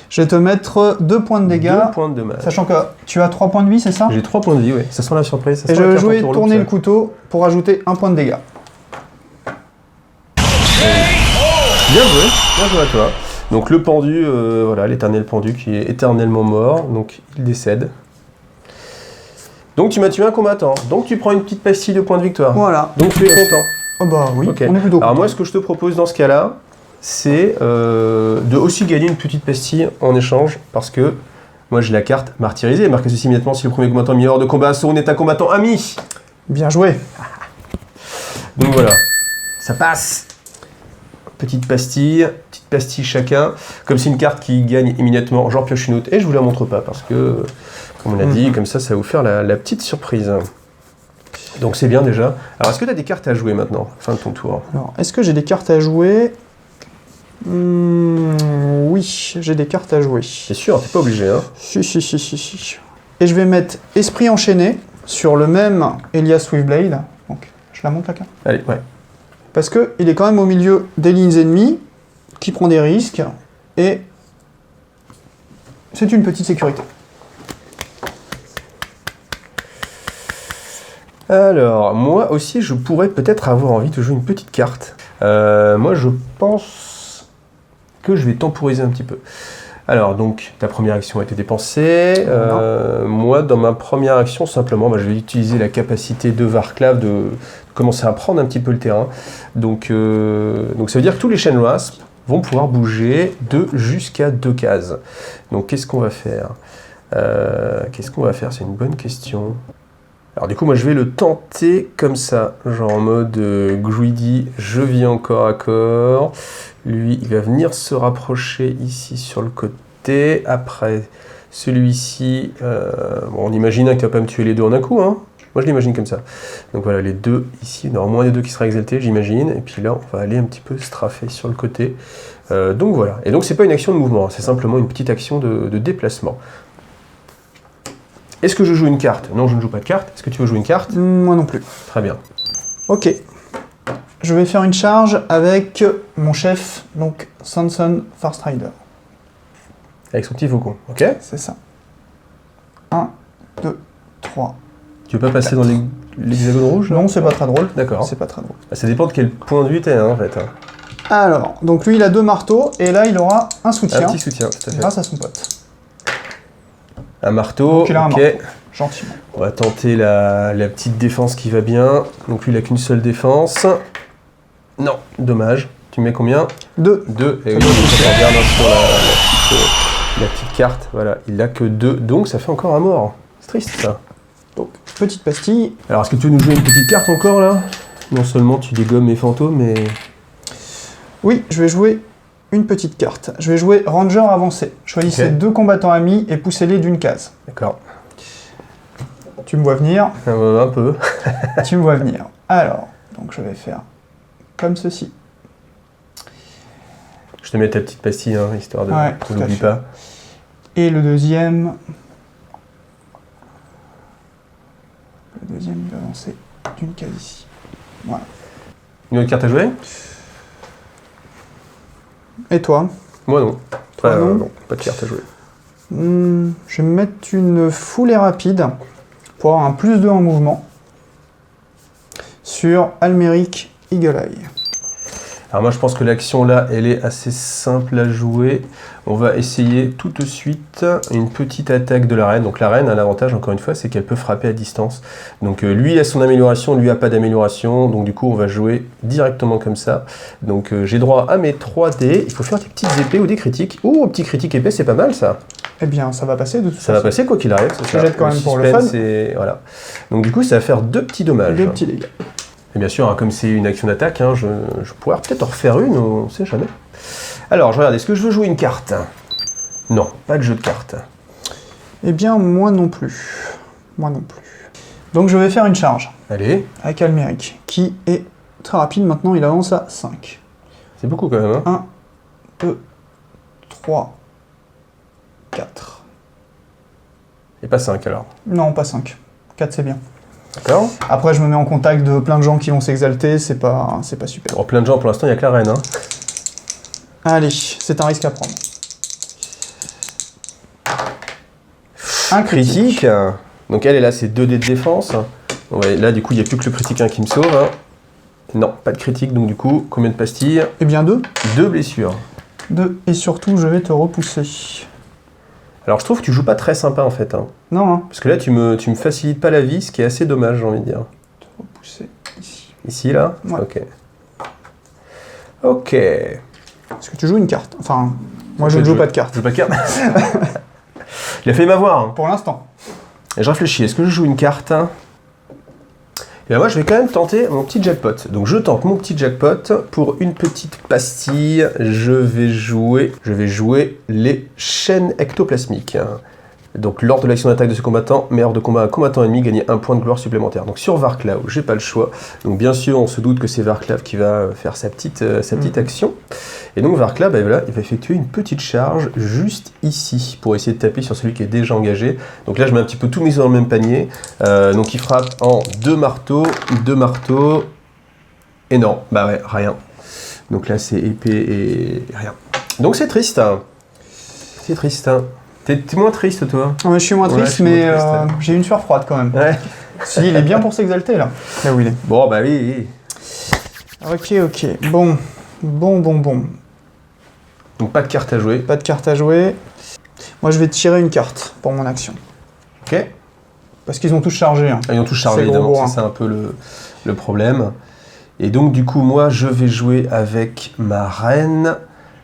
Je vais te mettre 2 points de dégâts. 2 points de dommage. Sachant que tu as 3 points de vie, c'est ça? J'ai 3 points de vie, oui. Ça sent la surprise. Ça et sent je la vais carte en jouer tour tourner lourd, le couteau pour ajouter 1 point de dégâts. Bien joué à toi. Donc le pendu, voilà, l'éternel pendu qui est éternellement mort, donc il décède. Donc tu m'as tué un combattant, donc tu prends une petite pastille de points de victoire. Voilà. Donc tu es content. Oh bah oui, Okay. on est plutôt Alors content. moi ce que je te propose dans ce cas-là, c'est de aussi gagner une petite pastille en échange, parce que moi j'ai la carte martyrisée, marqué ceci immédiatement si le premier combattant mis hors de combat on est un combattant ami. Bien joué. Donc voilà, ça passe. Petite pastille chacun, comme c'est une carte qui gagne immédiatement, j'en pioche une autre et je vous la montre pas parce que, comme on l'a dit, comme ça va vous faire la petite surprise. Donc c'est bien déjà. Alors est-ce que tu as des cartes à jouer maintenant, fin de ton tour? Alors, est-ce que j'ai des cartes à jouer? Oui, j'ai des cartes à jouer. C'est sûr, t'es pas obligé. Hein. Si. Et je vais mettre Esprit enchaîné sur le même Elias Swiftblade. Donc, je la monte la carte. Allez, ouais. Parce qu'il est quand même au milieu des lignes ennemies, qui prend des risques, et c'est une petite sécurité. Alors, moi aussi, je pourrais peut-être avoir envie de jouer une petite carte. Moi, je pense que je vais temporiser un petit peu. Alors, donc, ta première action a été dépensée. Moi, dans ma première action, simplement, je vais utiliser la capacité de Varclav de commencer à prendre un petit peu le terrain. Donc ça veut dire que tous les Chain Rasp vont pouvoir bouger de jusqu'à 2 cases. Donc, qu'est-ce qu'on va faire? C'est une bonne question. Alors du coup, moi je vais le tenter comme ça, genre en mode greedy, je vis encore à corps. Lui, il va venir se rapprocher ici sur le côté. Après, celui-ci, bon, on imagine qu'il va pas me tuer les deux en un coup, hein. Moi je l'imagine comme ça. Donc voilà, les deux ici, il y en aura moins des deux qui sera exalté, j'imagine. Et puis là, on va aller un petit peu straffer sur le côté. Donc voilà. Et donc c'est pas une action de mouvement, c'est simplement une petite action de déplacement. Est-ce que je joue une carte? Non, je ne joue pas de carte. Est-ce que tu veux jouer une carte? Moi non plus. Très bien. Ok. Je vais faire une charge avec mon chef, donc Sanson Farstrider. Avec son petit faucon, ok? C'est ça. 1, 2, 3. Tu veux pas passer 4. Dans l'hexagone rouge? Non, c'est pas très drôle. D'accord. C'est pas très drôle. Ça dépend de quel point de vue t'es, hein, en fait. Alors, donc lui, il a 2 marteaux, et là, il aura un soutien. Un petit soutien, tout à fait. Grâce à son pote. Un marteau, donc, il a un ok. marteau, gentiment. On va tenter la petite défense qui va bien. Donc lui, il a qu'une seule défense. Non, dommage. Tu mets combien? 2. 2. Et oui, quand on regarde sur la petite carte, voilà, il a que 2. Donc ça fait encore un mort. C'est triste, ça. Donc, petite pastille. Alors, est-ce que tu veux nous jouer une petite carte encore, là? Non seulement tu dégommes mes fantômes, mais... Oui, je vais jouer une petite carte. Je vais jouer Ranger avancé. Choisissez 2 combattants amis et poussez-les d'une case. D'accord. Tu me vois venir. Un peu. Tu me vois venir. Alors, donc je vais faire comme ceci. Je te mets ta petite pastille, hein, histoire de qu'on n'oublie pas. Et le deuxième... Le deuxième, il va avancer d'une case ici. Voilà. Une autre carte à jouer? Et toi? Moi non. Toi, non, pas de carte à jouer. Je vais me mettre une foulée rapide pour avoir un +2 en mouvement sur Almeric Eagle Eye. Alors moi je pense que l'action là, elle est assez simple à jouer. On va essayer tout de suite une petite attaque de la reine. Donc la reine a l'avantage, encore une fois, c'est qu'elle peut frapper à distance. Donc lui a son amélioration, lui a pas d'amélioration. Donc du coup on va jouer directement comme ça. Donc j'ai droit à mes 3 dés. Il faut faire des petites épées ou des critiques. Oh, petit critique épée, c'est pas mal ça. Eh bien, ça va passer de toute façon. Ça va passer quoi qu'il arrive. Je jette quand même pour le fun. Voilà. Donc du coup ça va faire 2 petits dommages. 2 petits dégâts. Et bien sûr, hein, comme c'est une action d'attaque, hein, je pourrais peut-être en refaire une, on ne sait jamais. Alors, je regarde, est-ce que je veux jouer une carte? Non, pas de jeu de cartes. Eh bien, moi non plus. Moi non plus. Donc, je vais faire une charge. Allez. Avec Almeric, qui est très rapide. Maintenant, il avance à 5. C'est beaucoup quand même. Hein. 1, 2, 3, 4. Et pas 5 alors? Non, pas 5. 4, c'est bien. D'accord. Après, je me mets en contact de plein de gens qui vont s'exalter, c'est pas super. Pour plein de gens, pour l'instant, il n'y a que la reine. Hein. Allez, c'est un risque à prendre. Un critique. Donc elle est là, c'est 2 dés de défense. Ouais, là, du coup, il n'y a plus que le critique 1 qui me sauve. Hein. Non, pas de critique, donc du coup, combien de pastilles? Eh bien 2. 2 blessures. 2, et surtout, je vais te repousser. Alors je trouve que tu joues pas très sympa en fait. Hein. Non, hein. Parce que là, tu me facilites pas la vie, ce qui est assez dommage, j'ai envie de dire. Te repousser ici. Ici, là? Ouais. Ok. Ok. Est-ce que tu joues une carte? Enfin, moi je ne joue pas de carte. Je joue pas de carte. Il a failli m'avoir. Hein. Pour l'instant. Et je réfléchis, est-ce que je joue une carte? Et bien moi, je vais quand même tenter mon petit jackpot. Donc je tente mon petit jackpot. Pour une petite pastille, je vais jouer les chaînes ectoplasmiques. Donc lors de l'action d'attaque de ce combattant, meilleur de combat à un combattant ennemi, gagner 1 point de gloire supplémentaire. Donc sur Varklav, j'ai pas le choix. Donc bien sûr, on se doute que c'est Varklav qui va faire sa petite action. Et donc Varklav, ben voilà, il va effectuer une petite charge juste ici pour essayer de taper sur celui qui est déjà engagé. Donc là, je mets un petit peu tous mes œufs dans le même panier. Donc il frappe en 2 marteaux, et non, bah ouais, rien. Donc là, c'est épée et rien. Donc c'est triste. Hein. C'est triste. Hein. T'es moins triste, toi? Ouais, je suis moins triste, mais j'ai une sueur froide quand même. Ouais. Si, il est bien pour s'exalter, là. Là où il est. Bon, bah oui. Ok. Bon. Donc pas de carte à jouer. Pas de carte à jouer. Moi, je vais tirer une carte pour mon action. Ok. Parce qu'ils ont tous chargé. Hein. Ils ont tous chargé, évidemment. C'est un peu le problème. Et donc, du coup, moi, je vais jouer avec ma reine.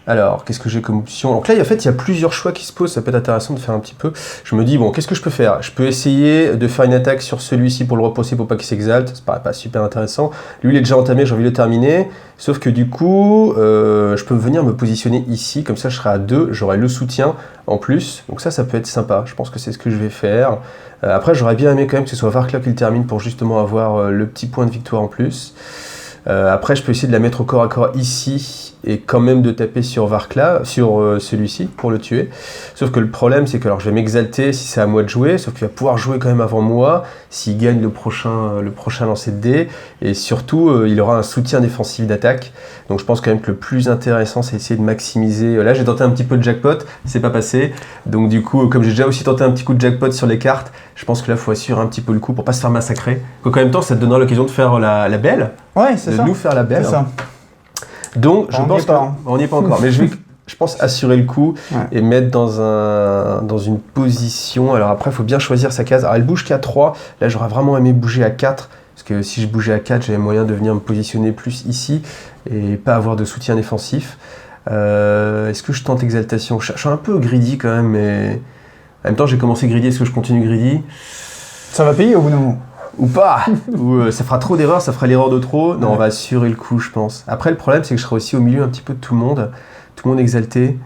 Alors, qu'est-ce que j'ai comme option? Donc là, en fait, il y a plusieurs choix qui se posent. Ça peut être intéressant de faire un petit peu. Je me dis, bon, qu'est-ce que je peux faire? Je peux essayer de faire une attaque sur celui-ci pour le repousser pour pas qu'il s'exalte. Ça paraît pas super intéressant. Lui, il est déjà entamé, j'ai envie de le terminer. Sauf que du coup, je peux venir me positionner ici. Comme ça, je serai à 2. J'aurai le soutien en plus. Donc ça peut être sympa. Je pense que c'est ce que je vais faire. Après, j'aurais bien aimé quand même que ce soit Varklav qui le termine pour justement avoir le petit point de victoire en plus. Après, je peux essayer de la mettre au corps à corps ici et quand même de taper sur Varklav, sur celui-ci pour le tuer. Sauf que le problème, c'est que alors je vais m'exalter si c'est à moi de jouer, sauf qu'il va pouvoir jouer quand même avant moi s'il gagne le prochain lancer de dés. Et surtout, il aura un soutien défensif d'attaque. Donc je pense quand même que le plus intéressant, c'est essayer de maximiser. Là, j'ai tenté un petit peu de jackpot, c'est pas passé. Donc du coup, comme j'ai déjà aussi tenté un petit coup de jackpot sur les cartes, je pense que là, il faut assurer un petit peu le coup pour pas se faire massacrer. Donc en même temps, ça te donnera l'occasion de faire la belle. Ouais, c'est ça. De nous faire la belle. C'est ça. Donc, je pense qu'on n'y est pas encore, mais je pense assurer le coup et mettre dans une position. Alors après, il faut bien choisir sa case. Alors elle bouge qu'à 3. Là, j'aurais vraiment aimé bouger à 4. Parce que si je bougeais à 4, j'avais moyen de venir me positionner plus ici et pas avoir de soutien défensif. Est-ce que je tente exaltation? Je suis un peu greedy quand même, mais en même temps, j'ai commencé greedy. Est-ce que je continue greedy? Ça va payer au bout d'un moment. Ou pas, ou ça fera trop d'erreurs, ça fera l'erreur de trop. Non, on va assurer le coup, je pense. Après, le problème, c'est que je serai aussi au milieu un petit peu de tout le monde. Tout le monde exalté.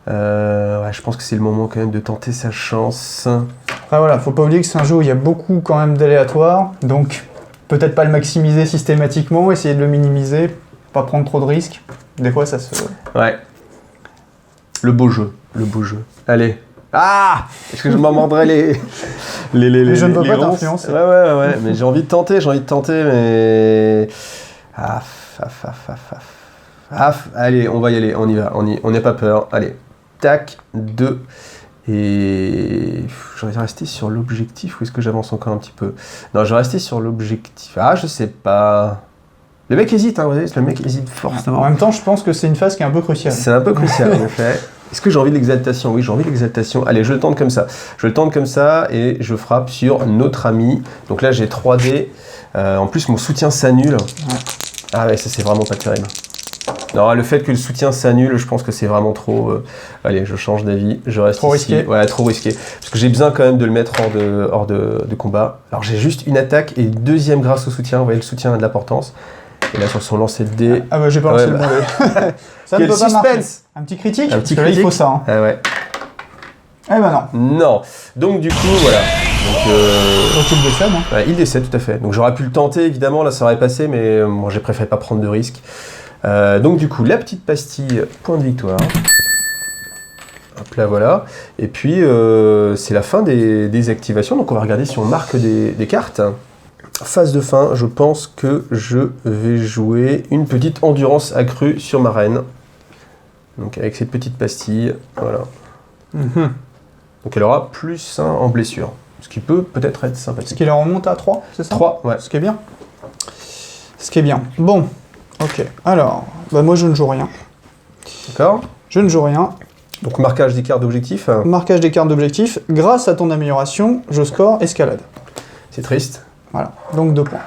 Ouais, je pense que c'est le moment quand même de tenter sa chance. Après voilà, faut pas oublier que c'est un jeu où il y a beaucoup quand même d'aléatoires, donc peut-être pas le maximiser systématiquement, essayer de le minimiser, pas prendre trop de risques. Des fois ça se... Ouais. Le beau jeu. Allez. Ah! Est-ce que je m'en mordrai les je ne veux pas ronces. t'influencer. Ouais, mais j'ai envie de tenter, mais... Allez, on va y aller, on y va, on n'a pas peur. Allez, tac, 2. Et j'aurais resté sur l'objectif ou est-ce que j'avance encore un petit peu? Non, je vais rester sur l'objectif. Ah, je sais pas. Le mec hésite, hein, vous voyez, le mec hésite forcément. En même temps, je pense que c'est une phase qui est un peu cruciale. C'est un peu crucial, en effet. Est-ce que j'ai envie de l'exaltation? Oui, j'ai envie de l'exaltation. Allez, je le tente comme ça. Et je frappe sur notre ami. Donc là, j'ai 3D. En plus, mon soutien s'annule. Ouais. Ah ouais, ça, c'est vraiment pas terrible. Non, le fait que le soutien s'annule, je pense que c'est vraiment trop... Allez, je change d'avis. Je reste trop ici. Risqué. Ouais, trop risqué. Parce que j'ai besoin quand même de le mettre hors de combat. Alors, j'ai juste une attaque et deuxième grâce au soutien. Vous voyez, le soutien a de l'importance. Et là, sur son lancer de dés... Ah bah, j'ai pas lancé le bon dé. Ça ne peut pas marcher. Un petit critique? Un petit critique. Là, il faut ça. Hein. Ah ouais. Eh ben non. Non. Donc, du coup, voilà. Donc il décède. Hein. Ouais, il décède, tout à fait. Donc, j'aurais pu le tenter, évidemment. Là, ça aurait passé, mais moi, j'ai préféré pas prendre de risques. Donc, du coup, la petite pastille, point de victoire. Hop là, voilà. Et puis, c'est la fin des activations. Donc, on va regarder si on marque des cartes. Phase de fin, je pense que je vais jouer une petite endurance accrue sur ma reine. Donc avec cette petite pastille, voilà. Donc elle aura plus 1 en blessure, ce qui peut peut-être être sympathique. Ce qui leur remonte à 3, c'est ça? 3, ouais. Ce qui est bien. Ce qui est bien. Bon, ok. Alors, bah moi je ne joue rien. D'accord. Je ne joue rien. Donc marquage des cartes d'objectif. Marquage des cartes d'objectif. Grâce à ton amélioration, je score escalade. C'est triste. Voilà, donc 2 points.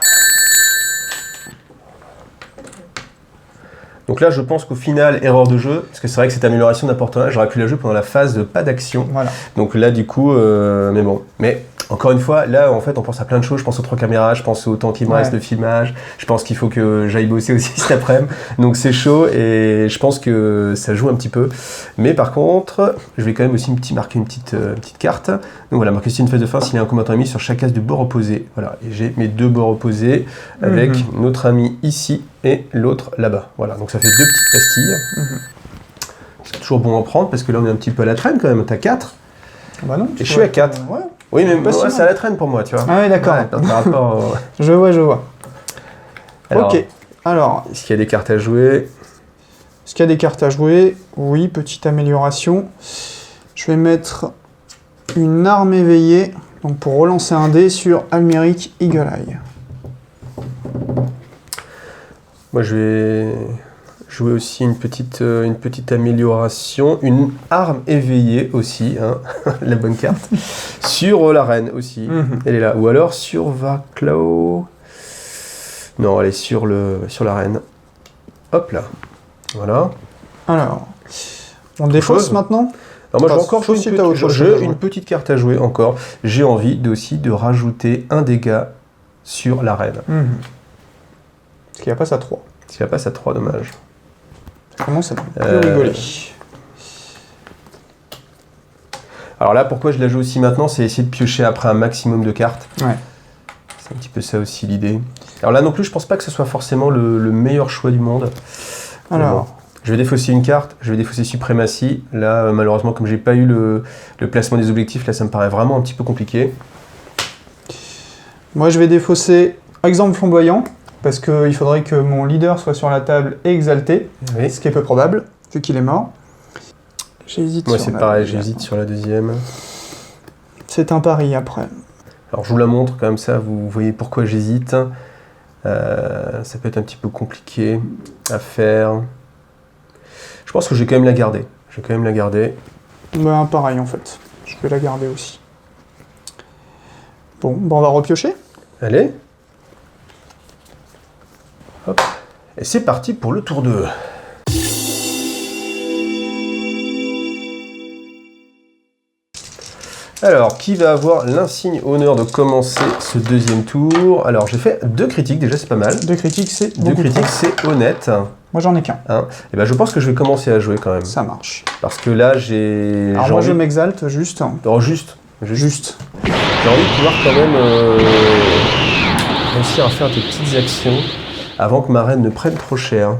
Donc là, je pense qu'au final, erreur de jeu, parce que c'est vrai que cette amélioration n'apporte rien, j'aurais pu la jouer pendant la phase de pas d'action. Voilà. Donc là, du coup, mais bon. Mais encore une fois, là, en fait, on pense à plein de choses. Je pense aux 3 caméras, je pense au temps qui me reste de filmage. Je pense qu'il faut que j'aille bosser aussi cet après-midi. Donc c'est chaud et je pense que ça joue un petit peu. Mais par contre, je vais quand même aussi marquer une petite carte. Donc voilà, marquer aussi une phase de fin s'il y a un combattant ennemi sur chaque case du bord opposé. Voilà, et j'ai mes 2 bords opposés avec notre ami ici et l'autre là-bas. Voilà, donc ça fait 2 petites pastilles. C'est toujours bon à prendre parce que là on est un petit peu à la traîne quand même. T'as 4. Bah non. Et je suis à 4. Ouais. Oui, mais moi, c'est à la traîne pour moi, tu vois. Ah oui, d'accord. Ouais, par rapport au... Je vois. Alors, ok. Alors, est-ce qu'il y a des cartes à jouer? Est-ce qu'il y a des cartes à jouer? Oui, petite amélioration. Je vais mettre une arme éveillée, donc pour relancer un dé sur Almeric Eagle Eye. Moi, je vais jouer aussi une petite amélioration, une arme éveillée aussi, hein, la bonne carte, sur la reine aussi, elle est là. Ou alors sur Vaclaw. Non, elle est sur la reine. Hop là, voilà. Alors, on défausse maintenant? Alors moi, je vais encore jouer une petite carte à jouer encore. J'ai envie aussi de rajouter un dégât sur la reine. Parce qu'il n'y a pas ça à 3. Parce qu'il n'y a pas ça à 3, dommage. Ça commence à plus rigoler. Alors là, pourquoi je la joue aussi maintenant, c'est essayer de piocher après un maximum de cartes. Ouais. C'est un petit peu ça aussi l'idée. Alors là non plus, je pense pas que ce soit forcément le meilleur choix du monde. Alors, bon. Je vais défausser une carte, je vais défausser suprématie. Là, malheureusement, comme j'ai pas eu le placement des objectifs, là, ça me paraît vraiment un petit peu compliqué. Moi, je vais défausser exemple flamboyant, parce qu'il faudrait que mon leader soit sur la table et exalté, Oui. ce qui est peu probable, vu qu'il est mort. J'hésite Moi, sur c'est la pareil, deuxième. j'hésite sur la deuxième. C'est un pari après. Alors, je vous la montre, comme ça, vous voyez pourquoi j'hésite. Ça peut être un petit peu compliqué à faire. Je pense que je vais quand même la garder. Ben, pareil en fait. Je vais la garder aussi. Bon, on va repiocher. Allez. Hop. Et c'est parti pour le tour 2. Alors, qui va avoir l'insigne honneur de commencer ce deuxième tour? Alors, j'ai fait 2 critiques, déjà c'est pas mal. 2 critiques, c'est 2 critiques, c'est honnête. Moi, j'en ai qu'un. Hein. Et ben, je pense que je vais commencer à jouer quand même. Ça marche. Parce que là, j'ai... Alors moi, je m'exalte juste. Oh, juste. J'ai envie de pouvoir quand même réussir à faire des petites actions avant que ma reine ne prenne trop cher.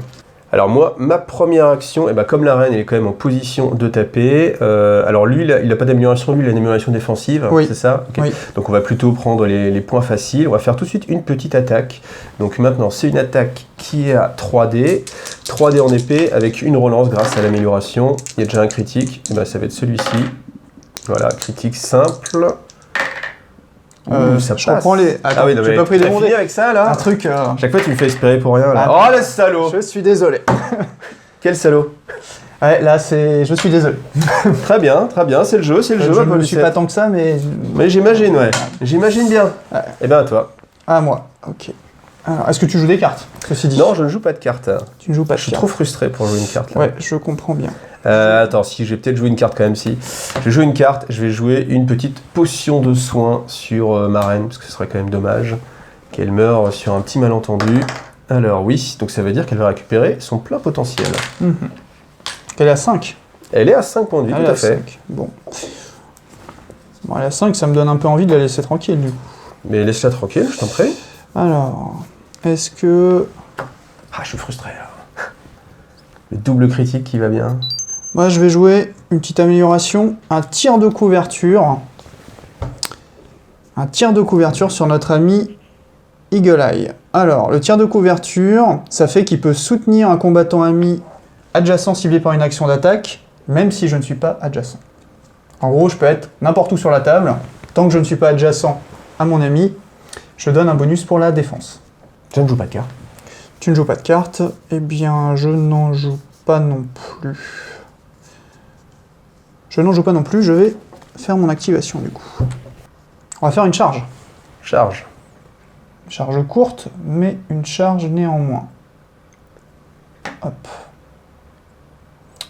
Alors moi, ma première action, comme la reine elle est quand même en position de taper, alors lui, il n'a pas d'amélioration, lui il a une amélioration défensive, oui. C'est ça? Okay. Oui. Donc on va plutôt prendre les points faciles, on va faire tout de suite une petite attaque. Donc maintenant, c'est une attaque qui est à 3D, 3D en épée avec une relance grâce à l'amélioration. Il y a déjà un critique, ça va être celui-ci. Voilà, critique simple. Ça je comprends les... Attends, ah oui, j'ai pas pris les fini avec ça là. Un truc... Chaque fois tu me fais espérer pour rien là. Oh le salaud. Je suis désolé. Quel salaud. Ouais, là c'est... Je suis désolé. Très bien, c'est le jeu, c'est le jeu. Je ne suis pas tant que ça, mais... Mais j'imagine, ouais. J'imagine bien. Ouais. Et à toi. À moi, ok. Alors, est-ce que tu joues des cartes, ceci dit? Non, je ne joue pas de cartes. Tu ne joues pas de cartes. Je suis trop frustré pour jouer une carte là. Ouais, je comprends bien. Attends, si, je vais peut-être jouer une carte quand même, si. Je vais jouer une carte, je vais jouer une petite potion de soin sur ma reine, parce que ce serait quand même dommage qu'elle meure sur un petit malentendu. Alors oui, donc ça veut dire qu'elle va récupérer son plein potentiel. Elle est à 5. Elle est à 5 points de vie, tout à fait. 5. Bon, elle est à 5, ça me donne un peu envie de la laisser tranquille, du coup. Mais laisse-la tranquille, je t'en prie. Alors, est-ce que... Ah, je suis frustré, là. Le double critique qui va bien. Moi, je vais jouer une petite amélioration, un tir de couverture. Un tir de couverture sur notre ami Eagle Eye. Alors, le tir de couverture, ça fait qu'il peut soutenir un combattant ami adjacent ciblé par une action d'attaque, même si je ne suis pas adjacent. En gros, je peux être n'importe où sur la table, tant que je ne suis pas adjacent à mon ami, je donne un bonus pour la défense. Je ne joue pas de carte. Tu ne joues pas de carte? Eh bien, je n'en joue pas non plus. Je n'en joue pas non plus, je vais faire mon activation du coup. On va faire une charge. Charge. Charge courte, mais une charge néanmoins. Hop.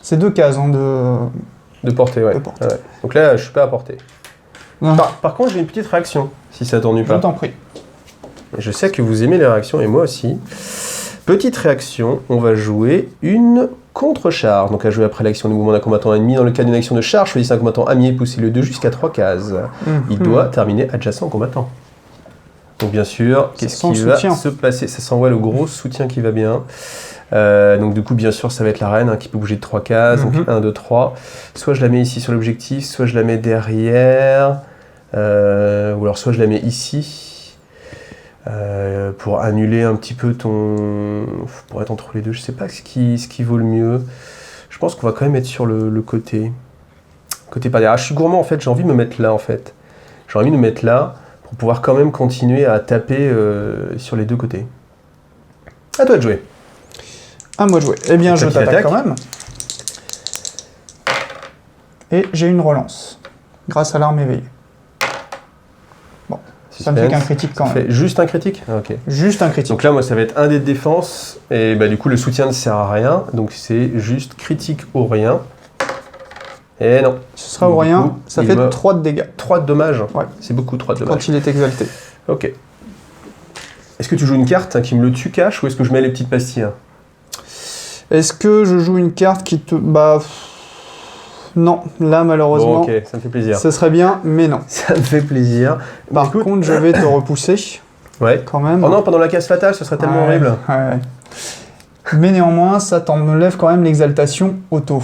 C'est 2 cases hein, de portée, ouais. De portée. Ouais. Donc là, je suis pas à portée. Par contre, j'ai une petite réaction, si ça t'ennuie pas. Je t'en prie. Je sais que vous aimez les réactions, et moi aussi. Petite réaction, on va jouer une contre-charge. Donc à jouer après l'action du mouvement d'un combattant ennemi. Dans le cas d'une action de charge, choisissez un combattant ami et poussez le 2 jusqu'à 3 cases. Il doit terminer adjacent au combattant. Donc bien sûr, qu'est-ce qui va se passer? Ça s'envoie le gros soutien qui va bien. Donc du coup, bien sûr, ça va être la reine hein, qui peut bouger de 3 cases. Donc 1, 2, 3. Soit je la mets ici sur l'objectif, soit je la mets derrière. Ou alors soit je la mets ici. Pour annuler un petit peu ton... Pour être entre les deux, je sais pas ce qui vaut le mieux. Je pense qu'on va quand même être sur le côté. Côté par derrière. Je suis gourmand en fait, j'ai envie de me mettre là en fait. J'ai envie de me mettre là pour pouvoir quand même continuer à taper sur les deux côtés. À toi de jouer. À moi de jouer. Eh bien, je t'attaque quand même. Et j'ai une relance. Grâce à l'arme éveillée. Bon. Ça me fait qu'un critique quand même. Juste un critique? Ok. Juste un critique. Donc là, moi, ça va être un dé de défense. Et bah, du coup, le soutien ne sert à rien. Donc c'est juste critique ou rien. Et non. Ce sera ou rien. Ça fait 3 de dégâts. 3 de dommages? Ouais. C'est beaucoup, 3 de dommages. Quand il est exalté. Ok. Est-ce que tu joues une carte qui me le tue cash ou est-ce que je mets les petites pastilles? Est-ce que je joue une carte qui te... Bah... Non, là malheureusement, bon, ok, ça me fait plaisir. Ce serait bien, mais non. Ça me fait plaisir. Par contre, je vais te repousser. Ouais. Quand même. Oh non, pendant la case fatale, ce serait tellement horrible. Ouais. Mais néanmoins, ça t'enlève quand même l'exaltation auto.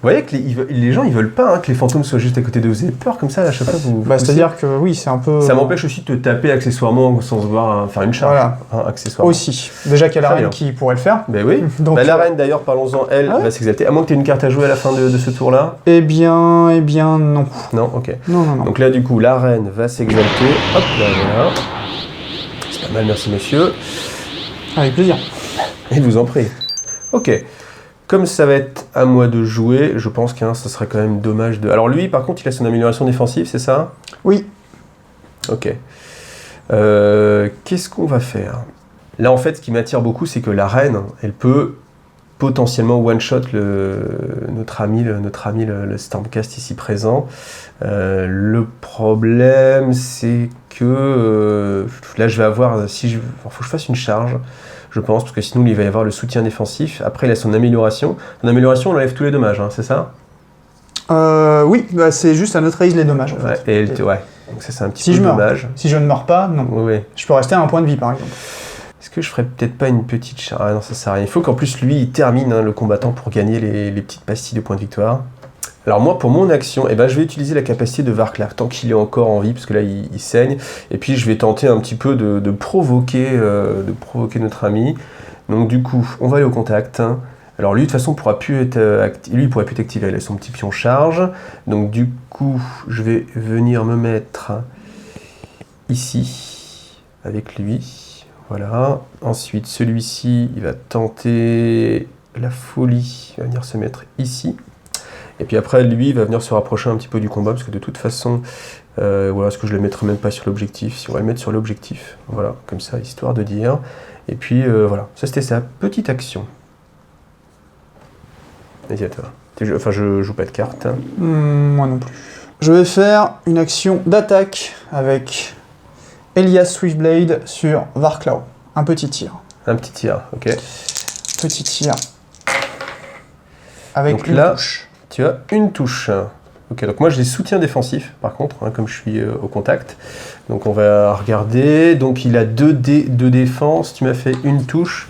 Vous voyez que les gens, ils veulent pas hein, que les fantômes soient juste à côté d'eux. Vous avez peur comme ça, à chaque fois vous... Bah, c'est-à-dire que oui, c'est un peu... Ça m'empêche aussi de te taper accessoirement sans se voir faire une charge. Voilà. Hein, accessoirement. Aussi. Déjà qu'il y a la reine qui pourrait le faire. Ben oui. Donc, bah, la reine, d'ailleurs, parlons-en, elle va s'exalter. À moins que tu aies une carte à jouer à la fin de ce tour-là. Eh bien, non. Non, ok. Non. Donc là, du coup, la reine va s'exalter. Hop, là, voilà. C'est pas mal, merci monsieur. Avec plaisir. Et vous en prie. Ok. Comme ça va être à moi de jouer, je pense que ça serait quand même dommage de... Alors lui, par contre, il a son amélioration défensive, c'est ça? Oui. Ok. Qu'est-ce qu'on va faire? Là, en fait, ce qui m'attire beaucoup, c'est que la reine, elle peut potentiellement one-shot notre ami le Stormcast ici présent. Le problème, c'est que là, je vais avoir... faut que je fasse une charge, je pense, parce que sinon, il va y avoir le soutien défensif. Après, il a son amélioration. Son amélioration, on enlève tous les dommages, hein, c'est ça? Oui, bah, c'est juste à neutraliser les dommages. En fait. Ouais. Donc ça, c'est un petit peu dommage. Si je ne meurs pas, non. Oui. Je peux rester à un point de vie, par exemple. Est-ce que je ferais peut-être pas une petite charge? Ah non, ça sert à rien. Il faut qu'en plus, lui, il termine le combattant pour gagner les petites pastilles de points de victoire. Alors moi, pour mon action, je vais utiliser la capacité de Varklav tant qu'il est encore en vie, parce que là, il saigne. Et puis, je vais tenter un petit peu de provoquer notre ami. Donc du coup, on va aller au contact. Alors lui, de toute façon, il pourra plus être activé. Il a son petit pion charge. Donc du coup, je vais venir me mettre ici avec lui. Voilà. Ensuite, celui-ci, il va tenter la folie. Il va venir se mettre ici. Et puis après, lui, il va venir se rapprocher un petit peu du combat, parce que de toute façon, est-ce que je le mettrai même pas sur l'objectif? Si on va le mettre sur l'objectif. Voilà, comme ça, histoire de dire. Et puis voilà, ça c'était sa petite action. Vas-y à toi. Je joue pas de cartes. Moi non plus. Je vais faire une action d'attaque avec Elias Swiftblade sur Varklaw. Un petit tir. Un petit tir, ok. Petit tir. Avec donc une là, touche. Tu as une touche. Ok, donc moi j'ai soutien défensif par contre, comme je suis au contact. Donc on va regarder. Donc il a 2 dés de défense. Tu m'as fait une touche.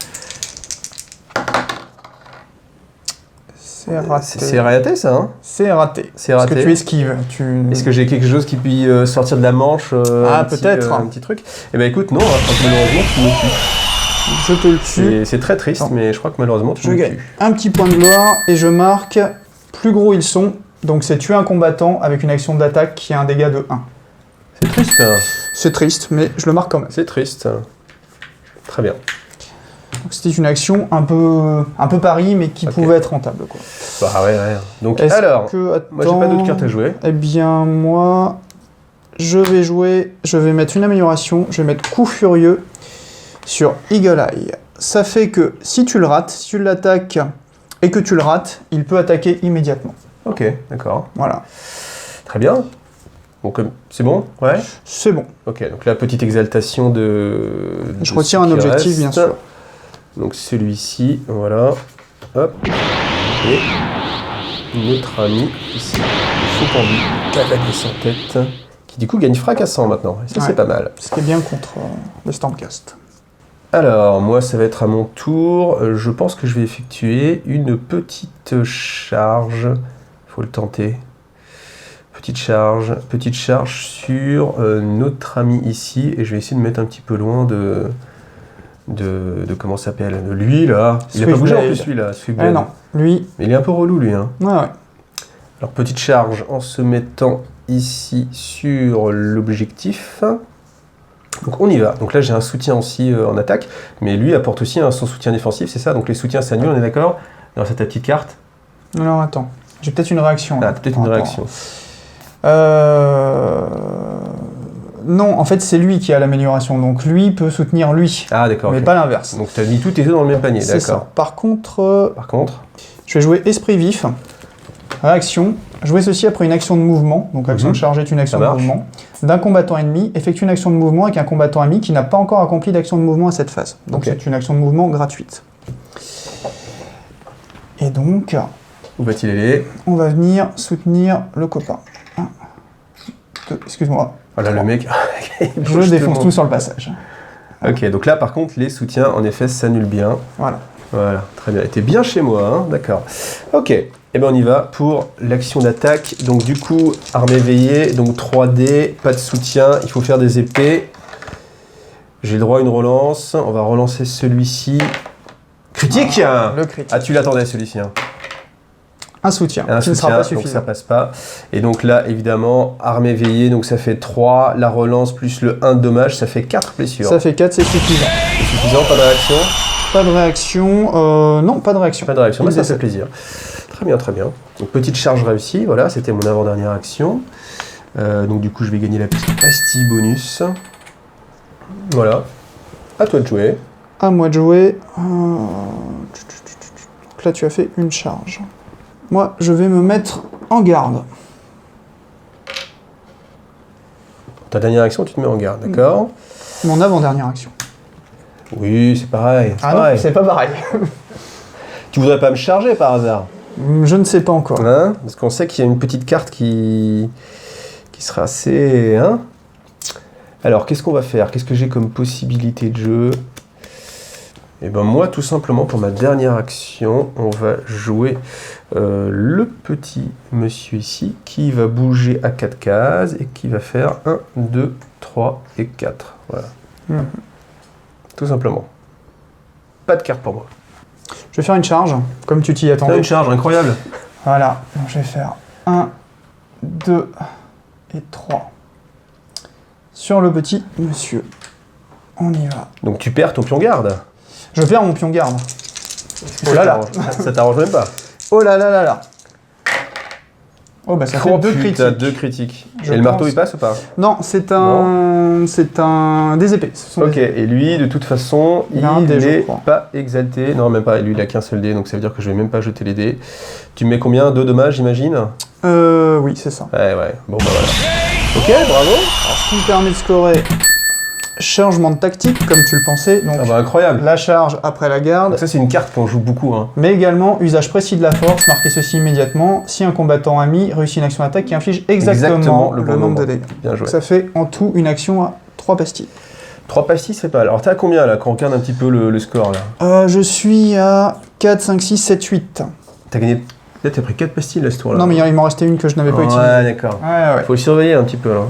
C'est raté. C'est raté ça, hein? C'est raté. C'est raté. Parce que tu esquives. Est-ce que j'ai quelque chose qui peut sortir de la manche? Peut-être. Un petit truc. Eh ben écoute, non, malheureusement tu me tues. Je te le tue. C'est très triste, non. Mais je crois que malheureusement tu me tues. Un petit point de gloire et je marque plus gros ils sont. Donc c'est tuer un combattant avec une action d'attaque qui a un dégât de 1. C'est triste. C'est triste, mais je le marque quand même. C'est triste. Très bien. C'était une action un peu pari, mais qui pouvait être rentable, quoi. Bah ouais. Donc alors, moi j'ai pas d'autres cartes à jouer. Eh bien moi, je vais mettre une amélioration, je vais mettre coup furieux sur Eagle Eye. Ça fait que si tu le rates, si tu l'attaques et que tu le rates, il peut attaquer immédiatement. Ok, d'accord. Voilà. Très bien. Bon, c'est bon? Ouais. C'est bon. Ok, donc la petite exaltation Je retire un objectif, bien sûr. Donc celui-ci, voilà. Hop. Et notre ami ici, Faupendu, cavalier sans tête, qui du coup gagne fracassant maintenant. Et ça, c'est pas mal. C'était bien contre le Stormcast. Alors, moi, ça va être à mon tour. Je pense que je vais effectuer une petite charge. Faut le tenter. Petite charge sur notre ami ici. Et je vais essayer de me mettre un petit peu loin de comment ça s'appelle? De lui, là. Il n'a pas bougé en plus, lui, là. Non, lui. Mais il est un peu relou, lui. Hein. Ouais. Alors, petite charge en se mettant ici sur l'objectif. Donc on y va. Donc là j'ai un soutien aussi en attaque, mais lui apporte aussi son soutien défensif, c'est ça? Donc les soutiens s'annulent, on est d'accord? Alors c'est ta petite carte. Alors attends, j'ai peut-être une réaction. Ah, peut-être une réaction. Non, en fait c'est lui qui a l'amélioration, donc lui peut soutenir lui. Ah d'accord. Mais pas l'inverse. Donc tu as mis tous tes œufs dans le même panier, d'accord. Ça. Par contre, je vais jouer Esprit Vif. Réaction. Jouer ceci après une action de mouvement. Donc action de charge est une action de mouvement. D'un combattant ennemi. Effectue une action de mouvement avec un combattant ennemi qui n'a pas encore accompli d'action de mouvement à cette phase. Donc c'est une action de mouvement gratuite. Et donc... Où va-t-il aller? On va venir soutenir le copain. 1, 2, excuse-moi. Voilà le mec. Je défonce tout sur le passage. Ok, donc là par contre les soutiens en effet s'annulent bien. Voilà, très bien. Et t'es bien chez moi, hein, d'accord. Ok, et bien on y va pour l'action d'attaque. Donc du coup, arme éveillée, donc 3D, pas de soutien, il faut faire des épées. J'ai le droit à une relance, on va relancer celui-ci. Critique! Le critique. Ah, tu l'attendais celui-ci, hein. Un soutien, qui ne sera pas suffisant. Donc ça passe pas. Et donc là, évidemment, arme éveillée, donc ça fait 3, la relance plus le 1 de dommage, ça fait 4 blessures. Ça fait 4, c'est suffisant. C'est suffisant, pas de réaction? Pas de réaction, non, pas de réaction. Pas de réaction, mais ça fait plaisir. Très bien, très bien. Donc petite charge réussie, voilà, c'était mon avant-dernière action. Donc du coup, je vais gagner la petite pastille bonus. Voilà. À toi de jouer. À moi de jouer. Donc là, tu as fait une charge. Moi, je vais me mettre en garde. Ta dernière action, tu te mets en garde, d'accord? Mon avant-dernière action. Oui, c'est pareil. Ah non, c'est pas pareil. Tu voudrais pas me charger par hasard? Je ne sais pas encore. Hein? Parce qu'on sait qu'il y a une petite carte qui sera assez... Hein? Alors, qu'est-ce qu'on va faire? Qu'est-ce que j'ai comme possibilité de jeu? Et ben moi, tout simplement, pour ma dernière action, on va jouer le petit monsieur ici, qui va bouger à 4 cases, et qui va faire 1, 2, 3 et 4. Voilà. Tout simplement. Pas de carte pour moi. Je vais faire une charge, comme tu t'y attendais. Une charge, incroyable. Voilà, donc je vais faire 1, 2 et 3. Sur le petit monsieur. On y va. Donc tu perds ton pion garde. Je perds mon pion garde. Oh là là. Ça t'arrange même pas. Oh là là là là. Oh bah ça fait 2 critiques. T'as 2 critiques. Je Et le marteau pense. il passe ou pas? Non, c'est un des épées. Ce sont Ok, des épées. et lui de toute façon Il a un dé, je n'est crois. pas exalté. Non même pas, lui il a qu'un seul dé, donc ça veut dire que je vais même pas jeter les dés. Tu mets combien? 2 dommages j'imagine? Oui, c'est ça. Ouais, bon bah voilà. Ok, bravo. Alors, ce qui me permet de scorer changement de tactique, comme tu le pensais. Donc Ah bah incroyable. la charge après la garde. Donc ça c'est une carte qu'on joue beaucoup. Hein. Mais également, usage précis de la force, marquez ceci immédiatement. Si un combattant ami réussit une action d'attaque qui inflige exactement le bon nombre nombre. de dégâts. Bien joué. Donc ça fait en tout une action à 3 pastilles. 3 pastilles c'est pas mal. Alors t'as combien là quand on regarde un petit peu le score là? Je suis à 4, 5, 6, 7, 8. T'as gagné... Là t'as pris 4 pastilles là ce tour là. Non mais il m'en restait une que je n'avais pas utilisée. Ouais d'accord. Ouais. Faut le surveiller un petit peu là.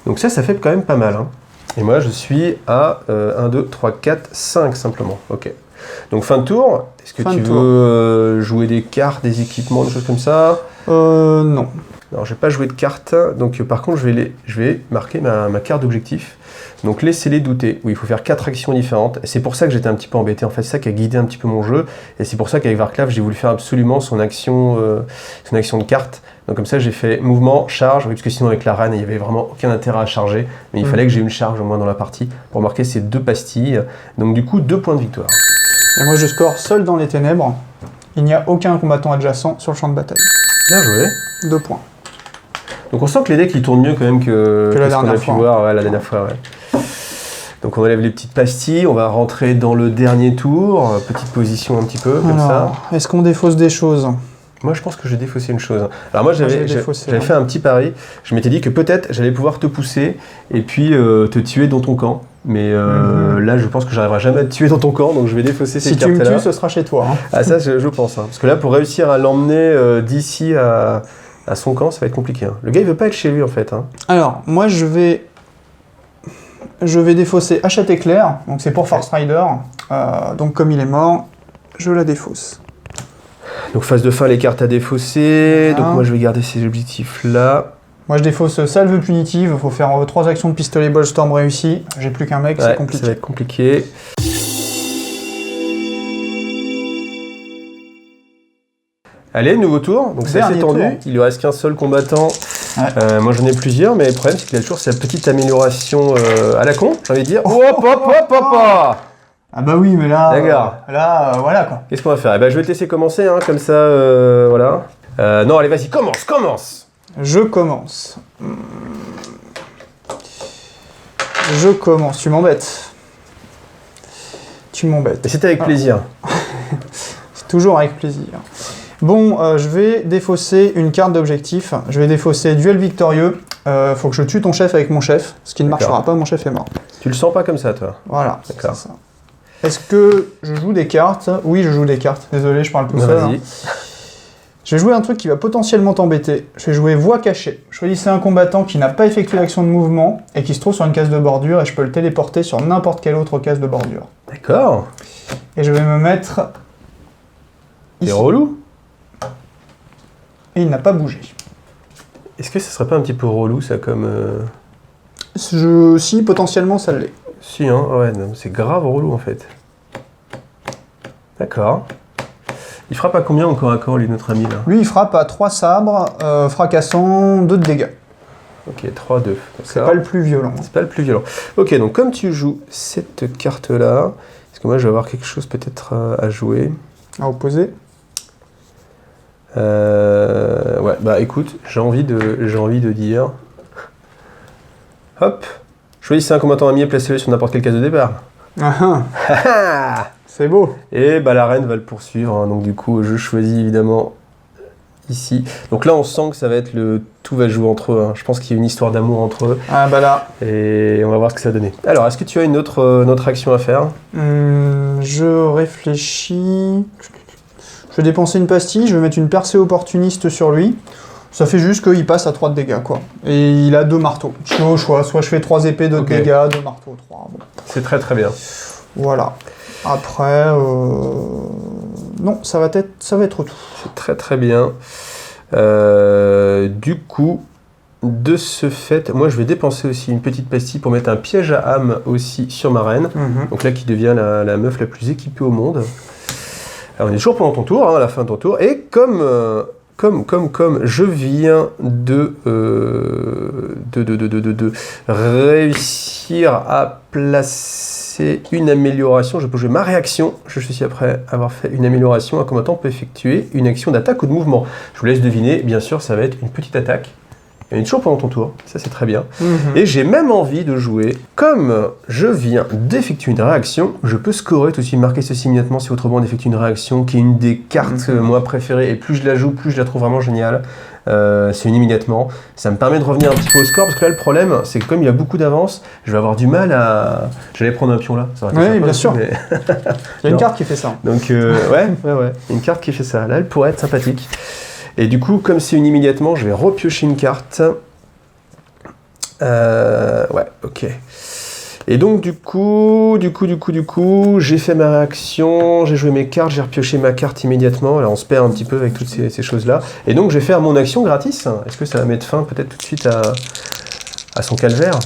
Donc ça fait quand même pas mal. Hein. Et moi je suis à 1, 2, 3, 4, 5 simplement. Ok. Donc fin de tour. Est-ce que tu veux jouer des cartes, des équipements, des choses comme ça? Non. Alors je vais pas jouer de cartes. Donc par contre je vais marquer ma carte d'objectif. Donc laissez-les douter. Oui, il faut faire 4 actions différentes. C'est pour ça que j'étais un petit peu embêté. En fait, c'est ça qui a guidé un petit peu mon jeu. Et c'est pour ça qu'avec Varklav, j'ai voulu faire absolument son action de carte. Donc comme ça, j'ai fait mouvement, charge. Oui, parce que sinon avec la reine, il n'y avait vraiment aucun intérêt à charger. Mais il fallait que j'ai une charge au moins dans la partie pour marquer ces 2 pastilles. Donc du coup, 2 points de victoire. Et moi je score seul dans les ténèbres. Il n'y a aucun combattant adjacent sur le champ de bataille. Bien joué. 2 points. Donc on sent que les decks ils tournent mieux quand même que la ce qu'on a pu voir la dernière fois. Ouais. Donc on enlève les petites pastilles, on va rentrer dans le dernier tour, petite position un petit peu comme ça. Est-ce qu'on défausse des choses? Moi je pense que je vais défausser une chose. Alors moi j'avais fait un petit pari, je m'étais dit que peut-être j'allais pouvoir te pousser et puis te tuer dans ton camp. Mais là je pense que j'arriverai jamais à te tuer dans ton camp, donc je vais défausser ces cartes-là. Si tu me tues, ce sera chez toi. Hein. Ah ça je pense, hein. Parce que là pour réussir à l'emmener d'ici à son camp, ça va être compliqué. Hein. Le gars il veut pas être chez lui en fait. Hein. Alors moi je vais défausser Hachette Éclair, donc c'est pour Force Rider. Donc comme il est mort, je la défausse. Donc phase de fin, les cartes à défausser. Voilà. Donc moi je vais garder ces objectifs là. Moi je défausse Salve Punitive, il faut faire 3 actions de pistolet Ballstorm réussies. J'ai plus qu'un mec, c'est compliqué. Ça va être compliqué. Allez, nouveau tour. Donc c'est assez tendu. Il lui reste qu'un seul combattant. Ouais. Moi j'en ai plusieurs, mais le problème c'est qu'il a toujours sa petite amélioration à la con, j'ai envie de dire. Hop. Ah bah oui, mais là, voilà quoi. Qu'est-ce qu'on va faire? Je vais te laisser commencer, hein, comme ça, voilà. Non, allez, vas-y, commence. Je commence. Tu m'embêtes. Et c'était avec plaisir. C'est toujours avec plaisir. Bon, je vais défausser une carte d'objectif. Je vais défausser Duel Victorieux. Faut que je tue ton chef avec mon chef, ce qui ne marchera pas, mon chef est mort. Tu le sens pas comme ça, toi? Voilà, c'est ça. Est-ce que je joue des cartes? Oui, je joue des cartes. Désolé, je parle tout seul. Hein. Je vais jouer un truc qui va potentiellement t'embêter. Je vais jouer Voie cachée. Choisissez un combattant qui n'a pas effectué l'action de mouvement et qui se trouve sur une case de bordure et je peux le téléporter sur n'importe quelle autre case de bordure. D'accord. Et je vais me mettre ici. C'est relou. Et il n'a pas bougé. Est-ce que ça serait pas un petit peu relou, ça, comme... Si, potentiellement, ça l'est. Si, hein, ouais, c'est grave relou, en fait. D'accord. Il frappe à combien encore à corps, lui, notre ami, là? Lui, il frappe à 3 sabres, fracassant 2 de dégâts. Ok, 3-2. C'est pas le plus violent. C'est pas le plus violent. Ok, donc comme tu joues cette carte-là, est-ce que moi, je vais avoir quelque chose peut-être à jouer? À opposer? Ouais, bah écoute, j'ai envie de dire... Hop, choisissez un combattant ami et placez-le sur n'importe quelle case de départ. C'est beau. Et bah la reine va le poursuivre, hein, donc du coup je choisis évidemment ici. Donc là on sent que ça va être tout va jouer entre eux, hein. Je pense qu'il y a une histoire d'amour entre eux. Ah bah là. Et on va voir ce que ça va donner. Alors, est-ce que tu as une autre action à faire? Je réfléchis. Je vais dépenser une pastille, je vais mettre une percée opportuniste sur lui. Ça fait juste qu'il passe à 3 de dégâts, quoi. Et il a 2 marteaux. Je suis au choix, soit je fais 3 épées, 2 de dégâts, 2 marteaux, 3. Bon. C'est très très bien. Voilà. Après, non, ça va être tout. C'est très très bien. Du coup, de ce fait, moi je vais dépenser aussi une petite pastille pour mettre un piège à âme aussi sur ma reine. Donc là qui devient la meuf la plus équipée au monde. Alors on est toujours pendant ton tour, hein, à la fin de ton tour. Et comme je viens de réussir à placer une amélioration, je peux jouer ma réaction. Je suis après avoir fait une amélioration. Un combattant peut effectuer une action d'attaque ou de mouvement. Je vous laisse deviner, bien sûr, ça va être une petite attaque. Il y a une chose pendant ton tour, ça c'est très bien. Et j'ai même envie de jouer, comme je viens d'effectuer une réaction, je peux scorer tout de suite, marquer ceci immédiatement si autrement on effectue une réaction, qui est une des cartes moi préférées, et plus je la joue, plus je la trouve vraiment géniale. C'est une immédiatement. Ça me permet de revenir un petit peu au score, parce que là le problème, c'est que comme il y a beaucoup d'avance, je vais avoir du mal à... J'allais prendre un pion là, ça aurait été Oui, sympa, bien sûr. mais... Il y a une carte qui fait ça. Donc ouais, une carte qui fait ça. Là, elle pourrait être sympathique. Et du coup, comme c'est une immédiatement, je vais repiocher une carte. Ouais, ok. Et donc du coup, j'ai fait ma réaction, j'ai joué mes cartes, j'ai repioché ma carte immédiatement. Là, on se perd un petit peu avec toutes ces choses-là. Et donc, je vais faire mon action gratis. Est-ce que ça va mettre fin peut-être tout de suite à son calvaire?